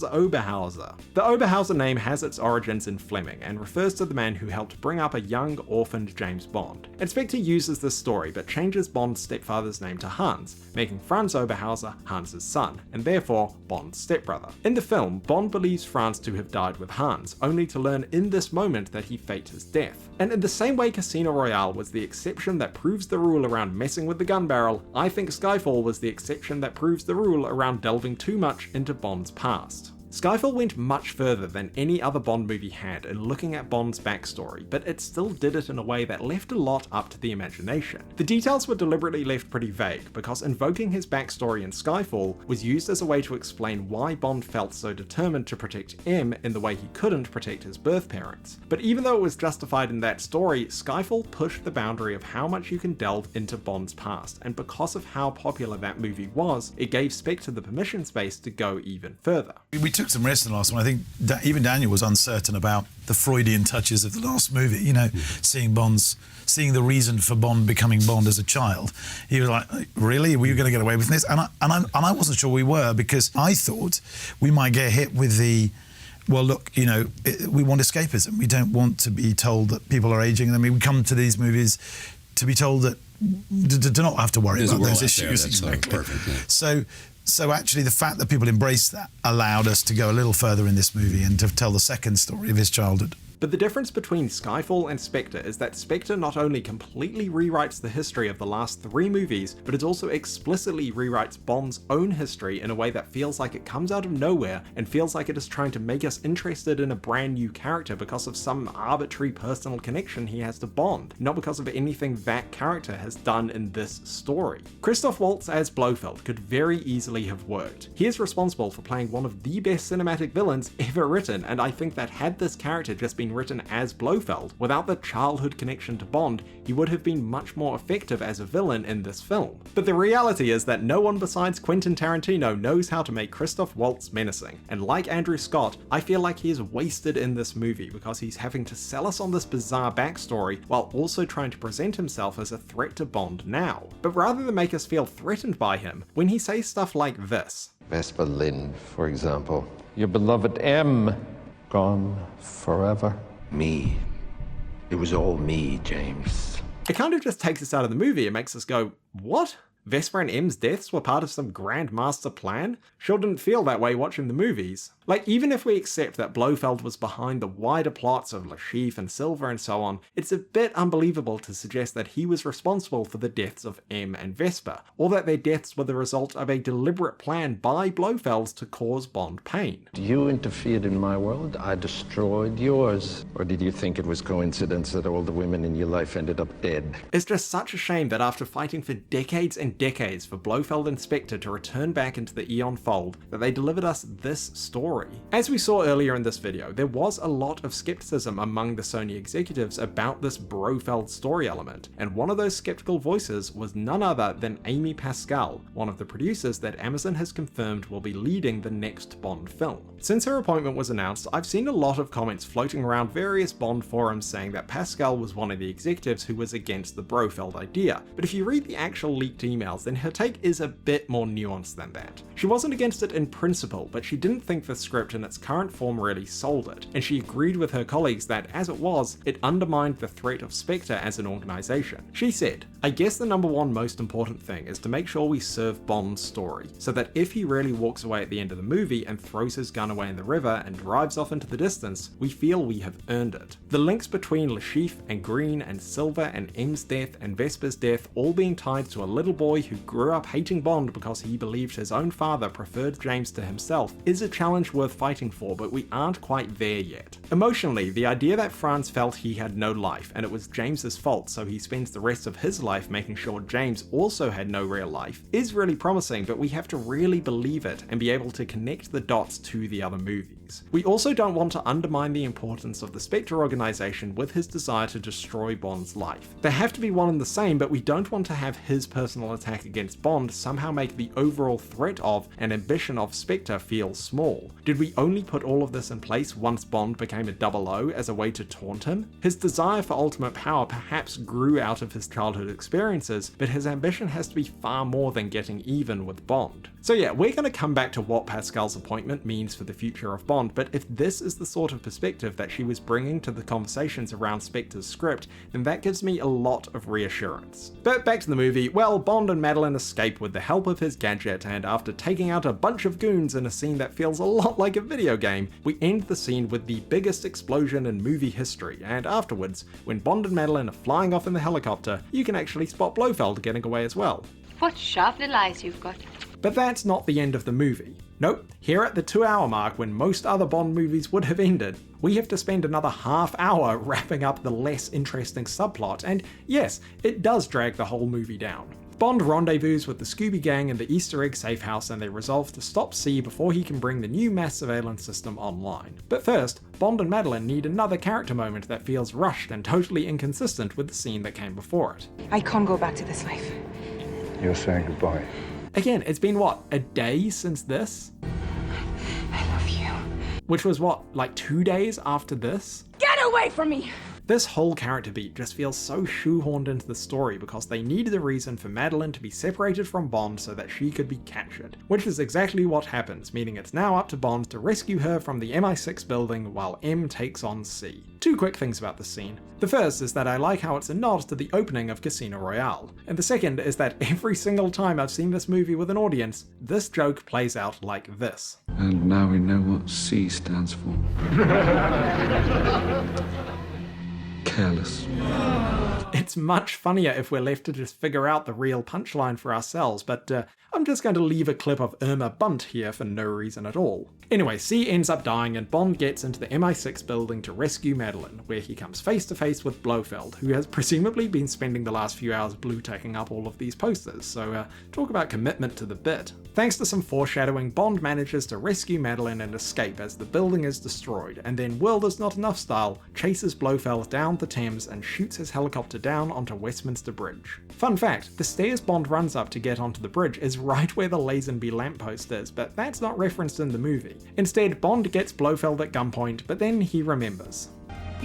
Oberhauser. The Oberhauser name has its origins in Fleming and refers to the man who helped bring up a young, orphaned James Bond. And Spectre uses this story but changes Bond's stepfather's name to Hans, making Franz Oberhauser Hans's son, and therefore Bond's stepbrother. In the film, Bond believes Franz to have died with Hans, only to learn in this moment that he faked his death. And in the same way Casino Royale was the exception that proves the rule around messing with the gun barrel, I think Skyfall was the exception that proves the rule around delving too much into Bond's past. Skyfall went much further than any other Bond movie had in looking at Bond's backstory, but it still did it in a way that left a lot up to the imagination. The details were deliberately left pretty vague, because invoking his backstory in Skyfall was used as a way to explain why Bond felt so determined to protect M in the way he couldn't protect his birth parents. But even though it was justified in that story, Skyfall pushed the boundary of how much you can delve into Bond's past, and because of how popular that movie was, it gave Spectre the permission space to go even further. We took some risks in the last one. I think even Daniel was uncertain about the Freudian touches of the last movie, you know, seeing the reason for Bond becoming Bond as a child. He was like, really? Were you going to get away with this? And I wasn't sure we were, because I thought we might get hit with the, well, look, you know, we want escapism. We don't want to be told that people are aging. I mean, we come to these movies to be told that to not have to worry about those issues. Exactly. Perfect, yeah. So actually, the fact that people embraced that allowed us to go a little further in this movie and to tell the second story of his childhood. But the difference between Skyfall and Spectre is that Spectre not only completely rewrites the history of the last 3 movies, but it also explicitly rewrites Bond's own history in a way that feels like it comes out of nowhere and feels like it is trying to make us interested in a brand new character because of some arbitrary personal connection he has to Bond, not because of anything that character has done in this story. Christoph Waltz as Blofeld could very easily have worked. He is responsible for playing one of the best cinematic villains ever written, and I think that had this character just been written as Blofeld, without the childhood connection to Bond, he would have been much more effective as a villain in this film. But the reality is that no one besides Quentin Tarantino knows how to make Christoph Waltz menacing, and like Andrew Scott, I feel like he is wasted in this movie because he's having to sell us on this bizarre backstory while also trying to present himself as a threat to Bond now. But rather than make us feel threatened by him, when he says stuff like this, Vesper Lynd, for example. Your beloved M. Gone forever. Me. It was all me, James. it kind of just takes us out of the movie. It makes us go, what? Vesper and M's deaths were part of some grand master plan? Sure didn't feel that way watching the movies. Like, even if we accept that Blofeld was behind the wider plots of Le Chiffre and Silver and so on, it's a bit unbelievable to suggest that he was responsible for the deaths of M and Vesper, or that their deaths were the result of a deliberate plan by Blofeld to cause Bond pain. You interfered in my world, I destroyed yours. Or did you think it was coincidence that all the women in your life ended up dead? It's just such a shame that after fighting for decades and decades for Blofeld and Spectre to return back into the Eon fold, that they delivered us this story. As we saw earlier in this video, there was a lot of skepticism among the Sony executives about this Blofeld story element, and one of those skeptical voices was none other than Amy Pascal, one of the producers that Amazon has confirmed will be leading the next Bond film. Since her appointment was announced, I've seen a lot of comments floating around various Bond forums saying that Pascal was one of the executives who was against the Blofeld idea, but if you read the actual leaked emails, then her take is a bit more nuanced than that. She wasn't against it in principle, but she didn't think the script in its current form really sold it, and she agreed with her colleagues that, as it was, it undermined the threat of Spectre as an organization. She said, "I guess the number one most important thing is to make sure we serve Bond's story, so that if he really walks away at the end of the movie and throws his gun away in the river and drives off into the distance, we feel we have earned it." The links between Le Chiffre and Green and Silver and M's death and Vesper's death all being tied to a little boy who grew up hating Bond because he believed his own father preferred James to himself is a challenge worth fighting for, but we aren't quite there yet. Emotionally, the idea that Franz felt he had no life and it was James's fault, so he spends the rest of his life making sure James also had no real life, is really promising, but we have to really believe it and be able to connect the dots to the other movies. We also don't want to undermine the importance of the Spectre organization with his desire to destroy Bond's life. They have to be one and the same, but we don't want to have his personal attack against Bond somehow make the overall threat of and ambition of Spectre feel small. Did we only put all of this in place once Bond became a 00 as a way to taunt him? His desire for ultimate power perhaps grew out of his childhood experiences, but his ambition has to be far more than getting even with Bond. So yeah, we're going to come back to what Pascal's appointment means for the future of Bond, but if this is the sort of perspective that she was bringing to the conversations around Spectre's script, then that gives me a lot of reassurance. But back to the movie, well, Bond and Madeleine escape with the help of his gadget, and after taking out a bunch of goons in a scene that feels a lot like a video game, we end the scene with the biggest explosion in movie history, and afterwards, when Bond and Madeleine are flying off in the helicopter, you can actually spot Blofeld getting away as well. What sharp little eyes you've got. But that's not the end of the movie. Nope, here at the 2-hour mark when most other Bond movies would have ended, we have to spend another half hour wrapping up the less interesting subplot, and yes, it does drag the whole movie down. Bond rendezvous with the Scooby Gang in the Easter egg safe house, and they resolve to stop C before he can bring the new mass surveillance system online. But first, Bond and Madeleine need another character moment that feels rushed and totally inconsistent with the scene that came before it. I can't go back to this life. You're saying goodbye. Again, it's been what, a day since this? I love you. Which was what, like 2 days after this? Get away from me! This whole character beat just feels so shoehorned into the story because they needed a reason for Madeleine to be separated from Bond so that she could be captured, which is exactly what happens, meaning it's now up to Bond to rescue her from the MI6 building while M takes on C. 2 quick things about this scene. The first is that I like how it's a nod to the opening of Casino Royale, and the second is that every single time I've seen this movie with an audience, this joke plays out like this. And now we know what C stands for. Careless. It's much funnier if we're left to just figure out the real punchline for ourselves, but I'm just going to leave a clip of 𝗙𝗛𝗟𝗏 here for no reason at all. Anyway, C ends up dying and Bond gets into the MI6 building to rescue Madeleine, where he comes face to face with Blofeld, who has presumably been spending the last few hours blue-tacking up all of these posters, so talk about commitment to the bit. Thanks to some foreshadowing, Bond manages to rescue Madeleine and escape as the building is destroyed, and then World Is Not Enough style chases Blofeld down the Thames and shoots his helicopter down onto Westminster Bridge. Fun fact, the stairs Bond runs up to get onto the bridge is right where the Lazenby lamppost is, but that's not referenced in the movie. Instead, Bond gets Blofeld at gunpoint, but then he remembers.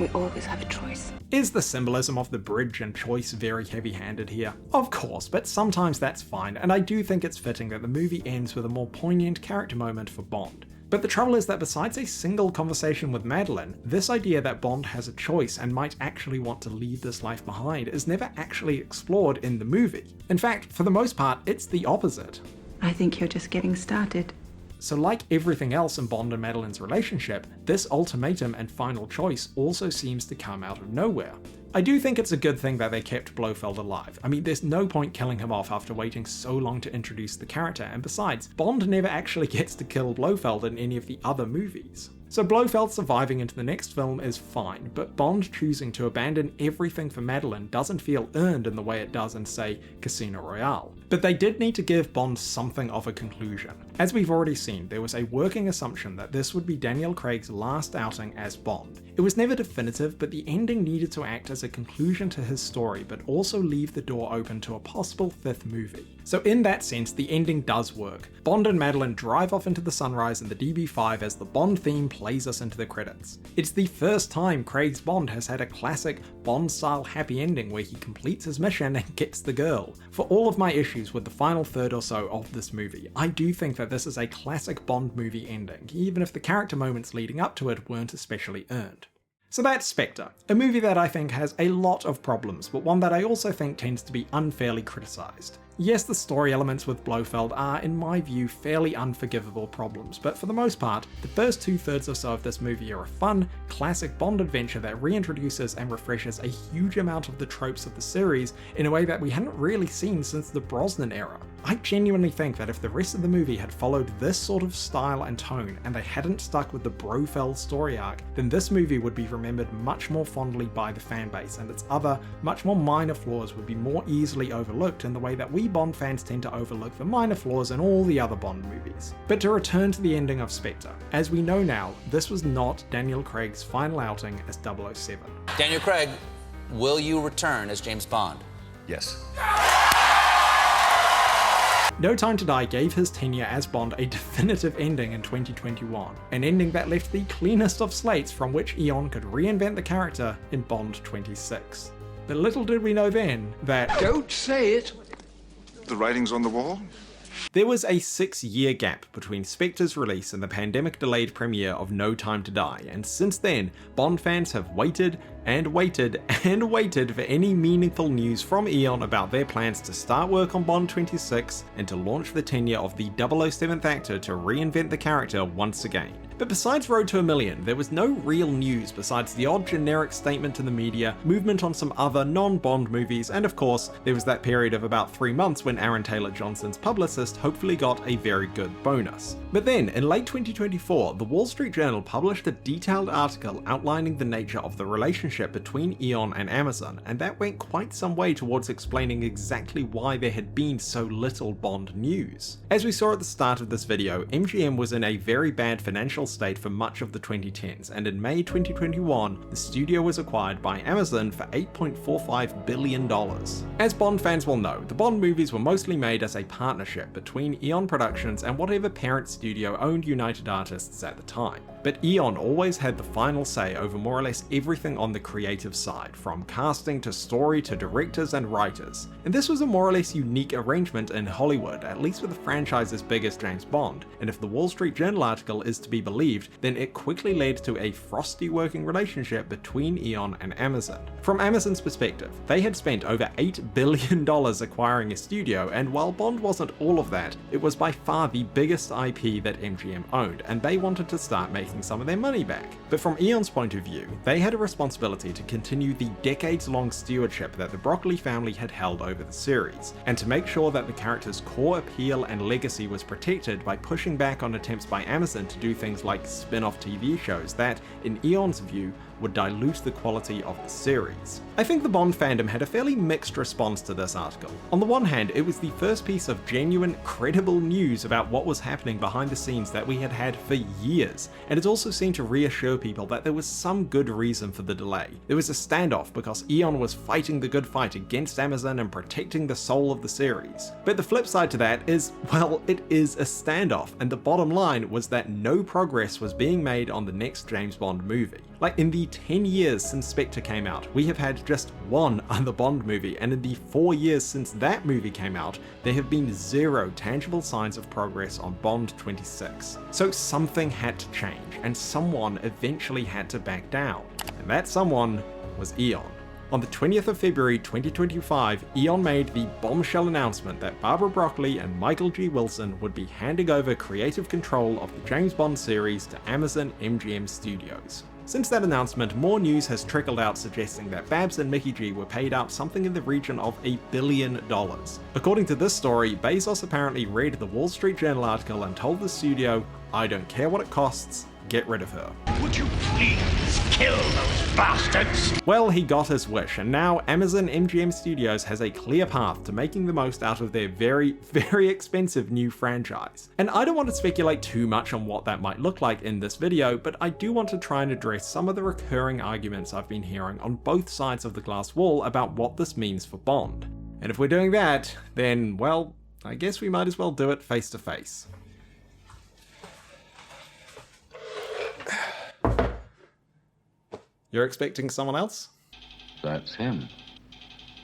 We always have a choice. Is the symbolism of the bridge and choice very heavy-handed here? Of course, but sometimes that's fine, and I do think it's fitting that the movie ends with a more poignant character moment for Bond. But the trouble is that besides a single conversation with Madeleine, this idea that Bond has a choice and might actually want to leave this life behind is never actually explored in the movie. In fact, for the most part, it's the opposite. I think you're just getting started. So like everything else in Bond and Madeleine's relationship, this ultimatum and final choice also seems to come out of nowhere. I do think it's a good thing that they kept Blofeld alive. I mean, there's no point killing him off after waiting so long to introduce the character, and besides, Bond never actually gets to kill Blofeld in any of the other movies. So Blofeld surviving into the next film is fine, but Bond choosing to abandon everything for Madeleine doesn't feel earned in the way it does in, say, Casino Royale. But they did need to give Bond something of a conclusion. As we've already seen, there was a working assumption that this would be Daniel Craig's last outing as Bond. It was never definitive, but the ending needed to act as a conclusion to his story, but also leave the door open to a possible 5th movie. So in that sense, the ending does work. Bond and Madeleine drive off into the sunrise in the DB5 as the Bond theme plays us into the credits. It's the first time Craig's Bond has had a classic Bond-style happy ending where he completes his mission and gets the girl. For all of my issues with the final third or so of this movie, I do think that this is a classic Bond movie ending, even if the character moments leading up to it weren't especially earned. So that's Spectre, a movie that I think has a lot of problems, but one that I also think tends to be unfairly criticised. Yes, the story elements with Blofeld are, in my view, fairly unforgivable problems, but for the most part, the first 2/3 or so of this movie are a fun, classic Bond adventure that reintroduces and refreshes a huge amount of the tropes of the series in a way that we hadn't really seen since the Brosnan era. I genuinely think that if the rest of the movie had followed this sort of style and tone, and they hadn't stuck with the Blofeld story arc, then this movie would be remembered much more fondly by the fanbase, and its other, much more minor flaws would be more easily overlooked in the way that we Bond fans tend to overlook the minor flaws in all the other Bond movies. But to return to the ending of Spectre, as we know now, this was not Daniel Craig's final outing as 007. Daniel Craig, will you return as James Bond? Yes. No Time to Die gave his tenure as Bond a definitive ending in 2021, an ending that left the cleanest of slates from which Eon could reinvent the character in Bond 26. But little did we know then that— Don't say it! The writing's on the wall? There was a 6-year gap between Spectre's release and the pandemic-delayed premiere of No Time to Die, and since then, Bond fans have waited and waited and waited for any meaningful news from Eon about their plans to start work on Bond 26 and to launch the tenure of the 007th actor to reinvent the character once again. But besides Road to a Million, there was no real news besides the odd generic statement to the media, movement on some other non-Bond movies, and of course, there was that period of about 3 months when Aaron Taylor Johnson's publicist hopefully got a very good bonus. But then, in late 2024, the Wall Street Journal published a detailed article outlining the nature of the relationship between Eon and Amazon, and that went quite some way towards explaining exactly why there had been so little Bond news. As we saw at the start of this video, MGM was in a very bad financial state for much of the 2010s, and in May 2021, the studio was acquired by Amazon for $8.45 billion. As Bond fans will know, the Bond movies were mostly made as a partnership between Eon Productions and whatever parent studio owned United Artists at the time. But Eon always had the final say over more or less everything on the creative side, from casting to story to directors and writers. And this was a more or less unique arrangement in Hollywood, at least with a franchise as big as James Bond, and if the Wall Street Journal article is to be believed, then it quickly led to a frosty working relationship between Eon and Amazon. From Amazon's perspective, they had spent over $8 billion acquiring a studio, and while Bond wasn't all of that, it was by far the biggest IP that MGM owned, and they wanted to start making some of their money back. But from Eon's point of view, they had a responsibility to continue the decades-long stewardship that the Broccoli family had held over the series, and to make sure that the character's core appeal and legacy was protected by pushing back on attempts by Amazon to do things like spin-off TV shows that, in Eon's view, would dilute the quality of the series. I think the Bond fandom had a fairly mixed response to this article. On the one hand, it was the first piece of genuine, credible news about what was happening behind the scenes that we had had for years, and it also seemed to reassure people that there was some good reason for the delay. There was a standoff because Eon was fighting the good fight against Amazon and protecting the soul of the series. But the flip side to that is, well, it is a standoff, and the bottom line was that no progress was being made on the next James Bond movie. Like, in the 10 years since Spectre came out, we have had just one other Bond movie, and in the 4 years since that movie came out, there have been 0 tangible signs of progress on Bond 26. So something had to change, and someone eventually had to back down. And that someone was Eon. On the 20th of February 2025, Eon made the bombshell announcement that Barbara Broccoli and Michael G. Wilson would be handing over creative control of the James Bond series to Amazon MGM Studios. Since that announcement, more news has trickled out suggesting that Babs and Mickey G were paid out something in the region of $1 billion. According to this story, Bezos apparently read the Wall Street Journal article and told the studio, "I don't care what it costs, get rid of her." Would you please kill those bastards? Well, he got his wish, and now Amazon MGM Studios has a clear path to making the most out of their very, very expensive new franchise. And I don't want to speculate too much on what that might look like in this video, but I do want to try and address some of the recurring arguments I've been hearing on both sides of the glass wall about what this means for Bond. And if we're doing that, then, well, I guess we might as well do it face to face. You're expecting someone else? That's him.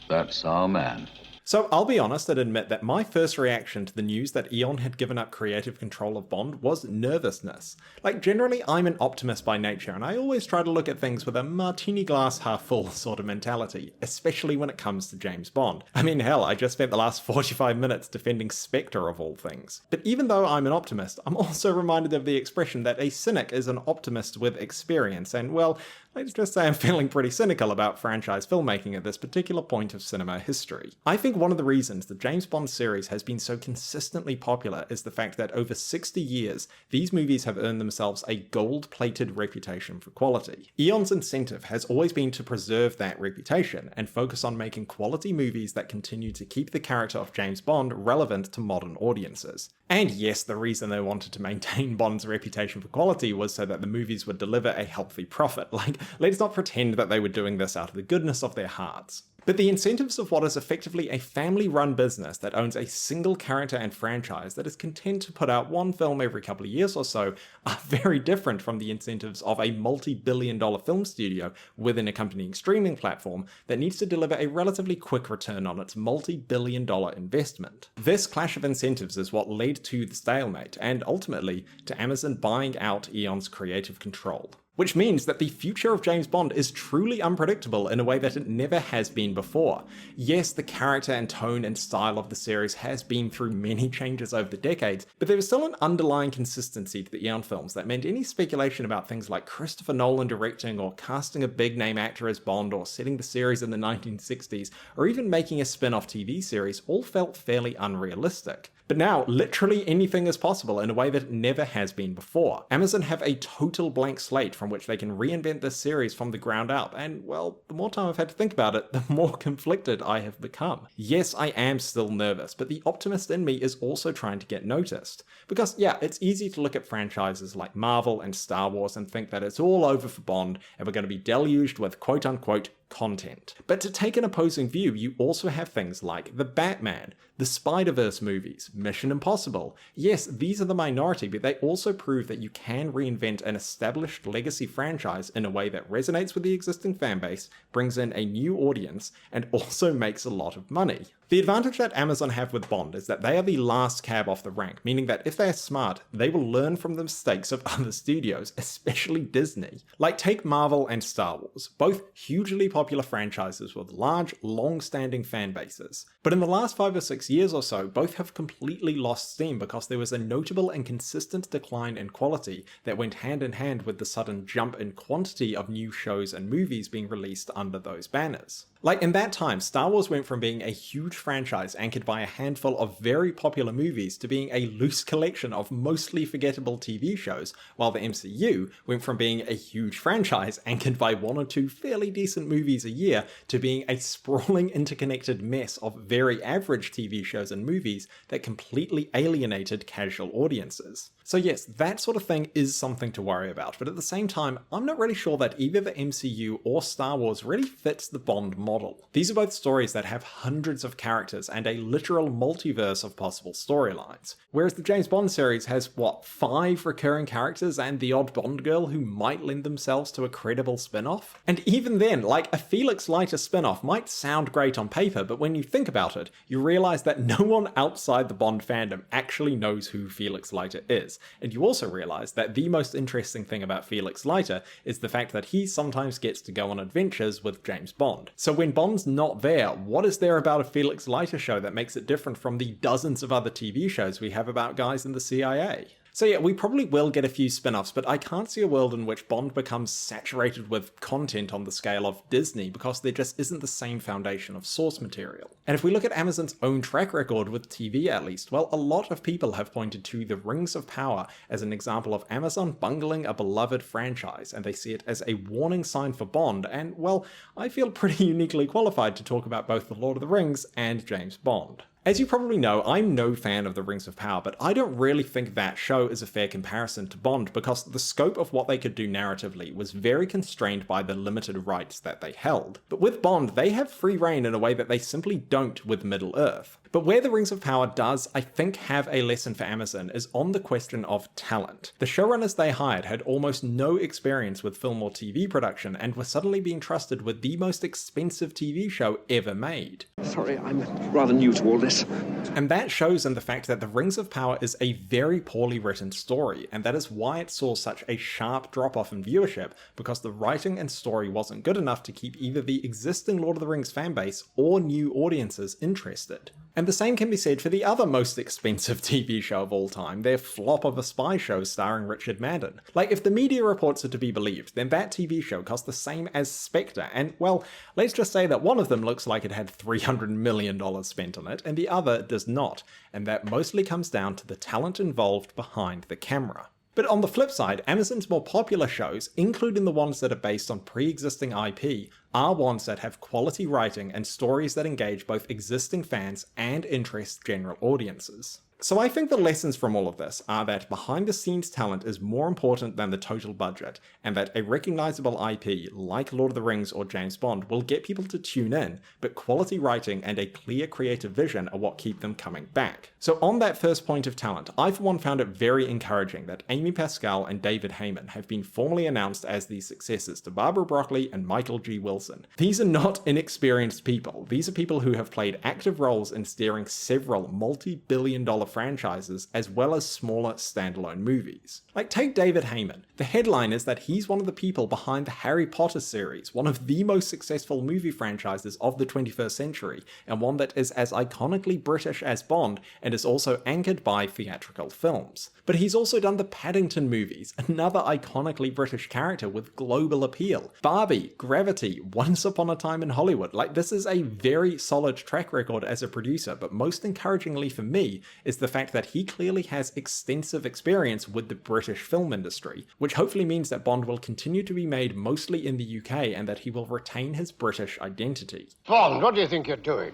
That's our man. So I'll be honest and admit that my first reaction to the news that Eon had given up creative control of Bond was nervousness. Like, generally I'm an optimist by nature, and I always try to look at things with a martini glass half full sort of mentality, especially when it comes to James Bond. I mean, hell, I just spent the last 45 minutes defending Spectre of all things. But even though I'm an optimist, I'm also reminded of the expression that a cynic is an optimist with experience, and well, let's just say I'm feeling pretty cynical about franchise filmmaking at this particular point of cinema history. I think one of the reasons the James Bond series has been so consistently popular is the fact that over 60 years, these movies have earned themselves a gold-plated reputation for quality. Eon's incentive has always been to preserve that reputation and focus on making quality movies that continue to keep the character of James Bond relevant to modern audiences. And yes, the reason they wanted to maintain Bond's reputation for quality was so that the movies would deliver a healthy profit. Like, let's not pretend that they were doing this out of the goodness of their hearts. But the incentives of what is effectively a family-run business that owns a single character and franchise that is content to put out one film every couple of years or so are very different from the incentives of a multi-billion-dollar film studio with an accompanying streaming platform that needs to deliver a relatively quick return on its multi-billion-dollar investment. This clash of incentives is what led to the stalemate, and ultimately to Amazon buying out Eon's creative control. which means that the future of James Bond is truly unpredictable in a way that it never has been before. Yes, the character and tone and style of the series has been through many changes over the decades, but there was still an underlying consistency to the Eon films that meant any speculation about things like Christopher Nolan directing or casting a big name actor as Bond or setting the series in the 1960s or even making a spin-off TV series all felt fairly unrealistic. But now, literally anything is possible in a way that it never has been before. Amazon have a total blank slate from which they can reinvent this series from the ground up, and well, the more time I've had to think about it, the more conflicted I have become. Yes, I am still nervous, but the optimist in me is also trying to get noticed. Because yeah, it's easy to look at franchises like Marvel and Star Wars and think that it's all over for Bond, and we're going to be deluged with quote-unquote content. But to take an opposing view, you also have things like the Batman, the Spider-Verse movies, Mission Impossible. Yes, these are the minority, but they also prove that you can reinvent an established legacy franchise in a way that resonates with the existing fanbase, brings in a new audience, and also makes a lot of money. The advantage that Amazon have with Bond is that they are the last cab off the rank, meaning that if they are smart, they will learn from the mistakes of other studios, especially Disney. Like take Marvel and Star Wars, both hugely popular franchises with large, long-standing fan bases. But in the last 5 or 6 years or so, both have completely lost steam because there was a notable and consistent decline in quality that went hand in hand with the sudden jump in quantity of new shows and movies being released under those banners. Like in that time, Star Wars went from being a huge franchise anchored by a handful of very popular movies to being a loose collection of mostly forgettable TV shows, while the MCU went from being a huge franchise anchored by 1 or 2 fairly decent movies a year to being a sprawling interconnected mess of very average TV shows and movies that completely alienated casual audiences. So yes, that sort of thing is something to worry about, but at the same time, I'm not really sure that either the MCU or Star Wars really fits the Bond model. These are both stories that have hundreds of characters and a literal multiverse of possible storylines, whereas the James Bond series has, 5 recurring characters and the odd Bond girl who might lend themselves to a credible spin-off? And even then, like a Felix Leiter spin-off might sound great on paper, but when you think about it, you realize that no one outside the Bond fandom actually knows who Felix Leiter is. And you also realize that the most interesting thing about Felix Leiter is the fact that he sometimes gets to go on adventures with James Bond. So when Bond's not there, what is there about a Felix Leiter show that makes it different from the dozens of other TV shows we have about guys in the CIA? So yeah, we probably will get a few spin-offs, but I can't see a world in which Bond becomes saturated with content on the scale of Disney because there just isn't the same foundation of source material. And if we look at Amazon's own track record with TV at least, well, a lot of people have pointed to The Rings of Power as an example of Amazon bungling a beloved franchise, and they see it as a warning sign for Bond, and well, I feel pretty uniquely qualified to talk about both The Lord of the Rings and James Bond. As you probably know, I'm no fan of The Rings of Power, but I don't really think that show is a fair comparison to Bond because the scope of what they could do narratively was very constrained by the limited rights that they held. But with Bond, they have free reign in a way that they simply don't with Middle-earth. But where The Rings of Power does, I think, have a lesson for Amazon is on the question of talent. The showrunners they hired had almost no experience with film or TV production and were suddenly being trusted with the most expensive TV show ever made. Sorry, I'm rather new to all this. And that shows in the fact that The Rings of Power is a very poorly written story, and that is why it saw such a sharp drop-off in viewership, because the writing and story wasn't good enough to keep either the existing Lord of the Rings fanbase or new audiences interested. And the same can be said for the other most expensive TV show of all time, their flop of a spy show starring Richard Madden. Like, if the media reports are to be believed, then that TV show cost the same as Spectre, and well, let's just say that one of them looks like it had $300 million spent on it, and the other does not, and that mostly comes down to the talent involved behind the camera. But on the flip side, Amazon's more popular shows, including the ones that are based on pre-existing IP, are ones that have quality writing and stories that engage both existing fans and interest general audiences. So I think the lessons from all of this are that behind-the-scenes talent is more important than the total budget, and that a recognizable IP like Lord of the Rings or James Bond will get people to tune in, but quality writing and a clear creative vision are what keep them coming back. So on that first point of talent, I for one found it very encouraging that Amy Pascal and David Heyman have been formally announced as the successors to Barbara Broccoli and Michael G. Wilson. These are not inexperienced people. These are people who have played active roles in steering several multi-billion-dollar franchises, as well as smaller standalone movies. Like, take David Heyman. The headline is that he's one of the people behind the Harry Potter series, one of the most successful movie franchises of the 21st century, and one that is as iconically British as Bond, and is also anchored by theatrical films. But he's also done the Paddington movies, another iconically British character with global appeal. Barbie, Gravity, Once Upon a Time in Hollywood. Like, this is a very solid track record as a producer, but most encouragingly for me is the fact that he clearly has extensive experience with the British film industry, which hopefully means that Bond will continue to be made mostly in the UK and that he will retain his British identity. Bond, what do you think you're doing?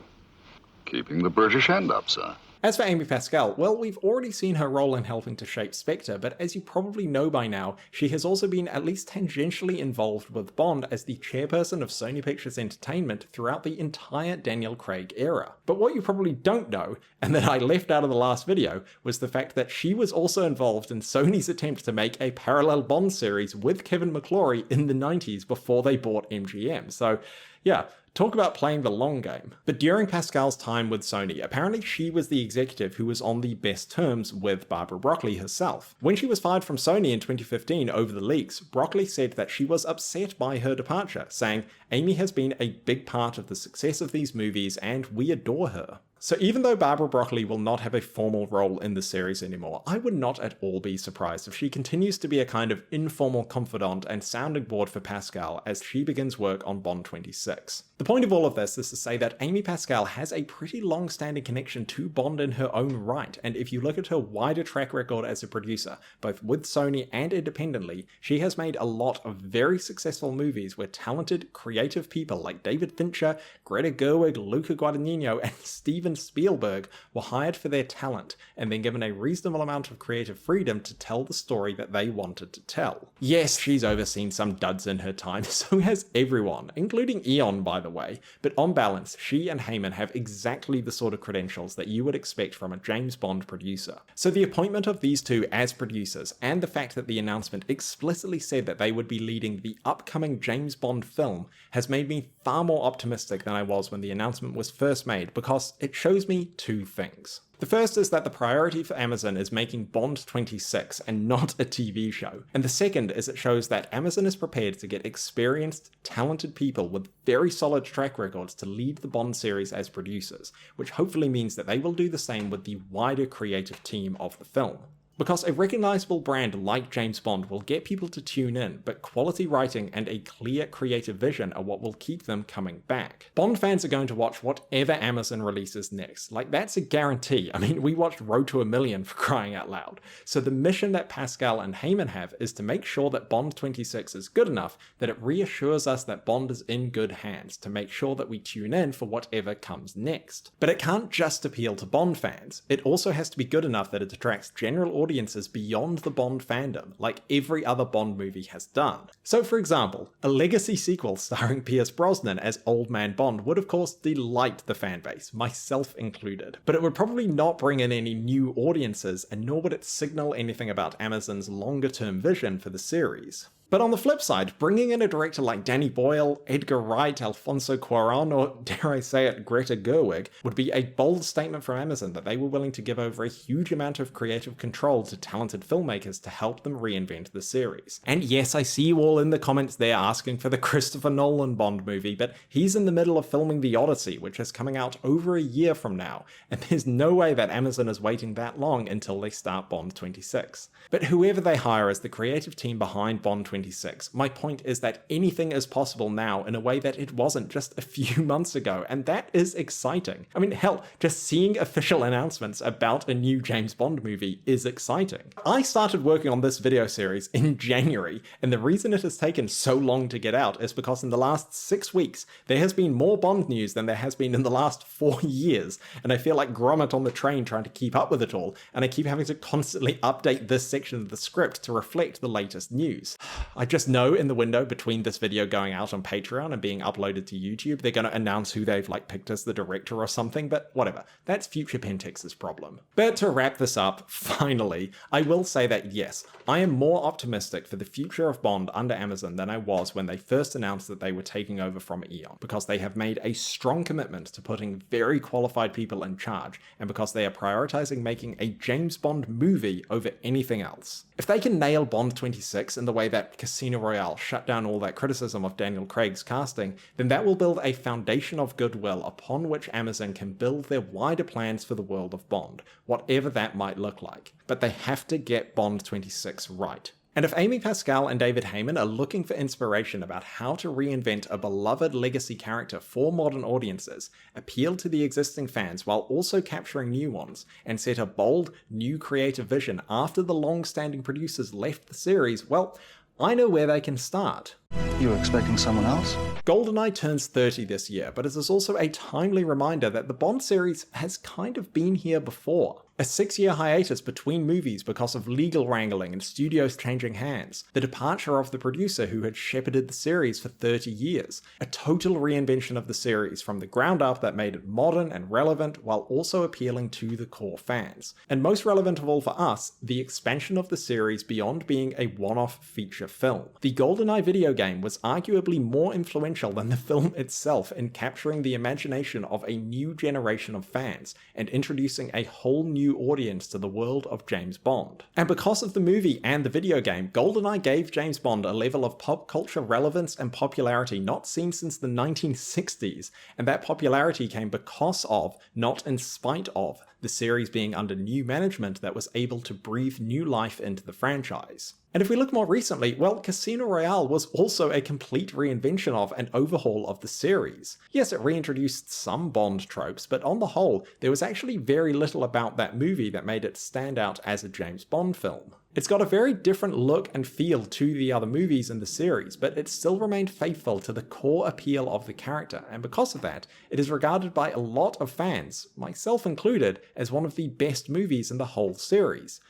Keeping the British hand up, sir. As for Amy Pascal, well, we've already seen her role in helping to shape Spectre, but as you probably know by now, she has also been at least tangentially involved with Bond as the chairperson of Sony Pictures Entertainment throughout the entire Daniel Craig era. But what you probably don't know, and that I left out of the last video, was the fact that she was also involved in Sony's attempt to make a parallel Bond series with Kevin McClory in the 90s before they bought MGM. So yeah, talk about playing the long game. But during Pascal's time with Sony, apparently she was the executive who was on the best terms with Barbara Broccoli herself. When she was fired from Sony in 2015 over the leaks, Broccoli said that she was upset by her departure, saying, "Amy has been a big part of the success of these movies and we adore her." So even though Barbara Broccoli will not have a formal role in the series anymore, I would not at all be surprised if she continues to be a kind of informal confidant and sounding board for Pascal as she begins work on Bond 26. The point of all of this is to say that Amy Pascal has a pretty long-standing connection to Bond in her own right, and if you look at her wider track record as a producer, both with Sony and independently, she has made a lot of very successful movies where talented, creative people like David Fincher, Greta Gerwig, Luca Guadagnino, and Steven Spielberg were hired for their talent and then given a reasonable amount of creative freedom to tell the story that they wanted to tell. Yes, she's overseen some duds in her time, so has everyone, including Eon by the way, but on balance, she and Heyman have exactly the sort of credentials that you would expect from a James Bond producer. So the appointment of these two as producers, and the fact that the announcement explicitly said that they would be leading the upcoming James Bond film, has made me far more optimistic than I was when the announcement was first made, because it shows me two things. The first is that the priority for Amazon is making Bond 26 and not a TV show. And the second is it shows that Amazon is prepared to get experienced, talented people with very solid track records to lead the Bond series as producers, which hopefully means that they will do the same with the wider creative team of the film. Because a recognizable brand like James Bond will get people to tune in, but quality writing and a clear creative vision are what will keep them coming back. Bond fans are going to watch whatever Amazon releases next. Like, that's a guarantee. I mean, we watched Road to a Million for crying out loud. So the mission that Pascal and Heyman have is to make sure that Bond 26 is good enough that it reassures us that Bond is in good hands, to make sure that we tune in for whatever comes next. But it can't just appeal to Bond fans. It also has to be good enough that it attracts general audiences beyond the Bond fandom, like every other Bond movie has done. So for example, a legacy sequel starring Pierce Brosnan as Old Man Bond would of course delight the fanbase, myself included, but it would probably not bring in any new audiences, and nor would it signal anything about Amazon's longer term vision for the series. But on the flip side, bringing in a director like Danny Boyle, Edgar Wright, Alfonso Cuarón, or dare I say it, Greta Gerwig, would be a bold statement from Amazon that they were willing to give over a huge amount of creative control to talented filmmakers to help them reinvent the series. And yes, I see you all in the comments there asking for the Christopher Nolan Bond movie, but he's in the middle of filming The Odyssey, which is coming out over a year from now, and there's no way that Amazon is waiting that long until they start Bond 26. But whoever they hire as the creative team behind Bond 26, my point is that anything is possible now in a way that it wasn't just a few months ago, and that is exciting. I mean, hell, just seeing official announcements about a new James Bond movie is exciting. I started working on this video series in January, and the reason it has taken so long to get out is because in the last 6 weeks, there has been more Bond news than there has been in the last 4 years, and I feel like Gromit on the train trying to keep up with it all, and I keep having to constantly update this section of the script to reflect the latest news. I just know in the window between this video going out on Patreon and being uploaded to YouTube, they're going to announce who they've picked as the director or something, but whatever. That's future Pentex's problem. But to wrap this up, finally, I will say that yes, I am more optimistic for the future of Bond under Amazon than I was when they first announced that they were taking over from Eon, because they have made a strong commitment to putting very qualified people in charge, and because they are prioritizing making a James Bond movie over anything else. If they can nail Bond 26 in the way that Casino Royale shut down all that criticism of Daniel Craig's casting, then that will build a foundation of goodwill upon which Amazon can build their wider plans for the world of Bond, whatever that might look like. But they have to get Bond 26 right. And if Amy Pascal and David Heyman are looking for inspiration about how to reinvent a beloved legacy character for modern audiences, appeal to the existing fans while also capturing new ones, and set a bold, new creative vision after the long-standing producers left the series, well, I know where they can start. You were expecting someone else? GoldenEye turns 30 this year, but it is also a timely reminder that the Bond series has kind of been here before. A 6-year hiatus between movies because of legal wrangling and studios changing hands, the departure of the producer who had shepherded the series for 30 years, a total reinvention of the series from the ground up that made it modern and relevant while also appealing to the core fans. And most relevant of all for us, the expansion of the series beyond being a one-off feature film. The GoldenEye video game was arguably more influential than the film itself in capturing the imagination of a new generation of fans and introducing a whole new audience to the world of James Bond. And because of the movie and the video game, GoldenEye gave James Bond a level of pop culture relevance and popularity not seen since the 1960s, and that popularity came because of, not in spite of, the series being under new management that was able to breathe new life into the franchise. And if we look more recently, well, Casino Royale was also a complete reinvention of and overhaul of the series. Yes, it reintroduced some Bond tropes, but on the whole, there was actually very little about that movie that made it stand out as a James Bond film. It's got a very different look and feel to the other movies in the series, but it still remained faithful to the core appeal of the character, and because of that, it is regarded by a lot of fans, myself included, as one of the best movies in the whole series,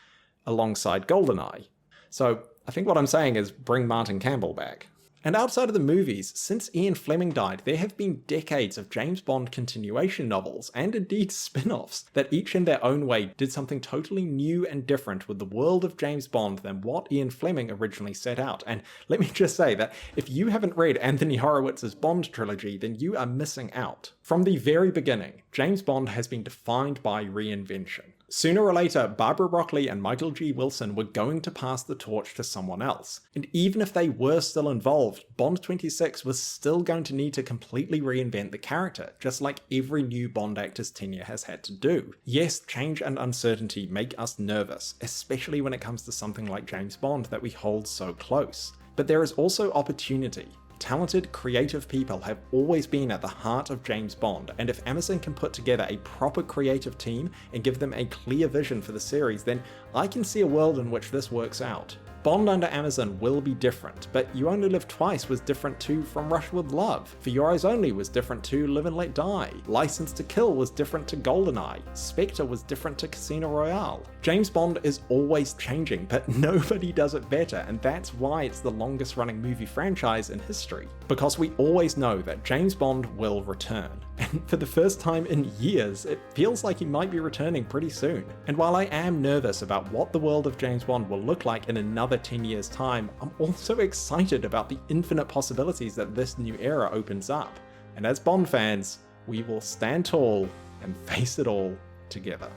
alongside GoldenEye. So I think what I'm saying is bring Martin Campbell back. And outside of the movies, since Ian Fleming died, there have been decades of James Bond continuation novels, and indeed spin-offs, that each in their own way did something totally new and different with the world of James Bond than what Ian Fleming originally set out. And let me just say that if you haven't read Anthony Horowitz's Bond trilogy, then you are missing out. From the very beginning, James Bond has been defined by reinvention. Sooner or later, Barbara Broccoli and Michael G. Wilson were going to pass the torch to someone else. And even if they were still involved, Bond 26 was still going to need to completely reinvent the character, just like every new Bond actor's tenure has had to do. Yes, change and uncertainty make us nervous, especially when it comes to something like James Bond that we hold so close. But there is also opportunity. Talented, creative people have always been at the heart of James Bond, and if Amazon can put together a proper creative team and give them a clear vision for the series, then I can see a world in which this works out. Bond under Amazon will be different, but You Only Live Twice was different to From Russia with Love, For Your Eyes Only was different to Live and Let Die, License to Kill was different to GoldenEye, Spectre was different to Casino Royale. James Bond is always changing, but nobody does it better, and that's why it's the longest running movie franchise in history. Because we always know that James Bond will return. And for the first time in years, it feels like he might be returning pretty soon. And while I am nervous about what the world of James Bond will look like in another 10 years' time, I'm also excited about the infinite possibilities that this new era opens up. And as Bond fans, we will stand tall and face it all together.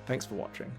Thanks for watching.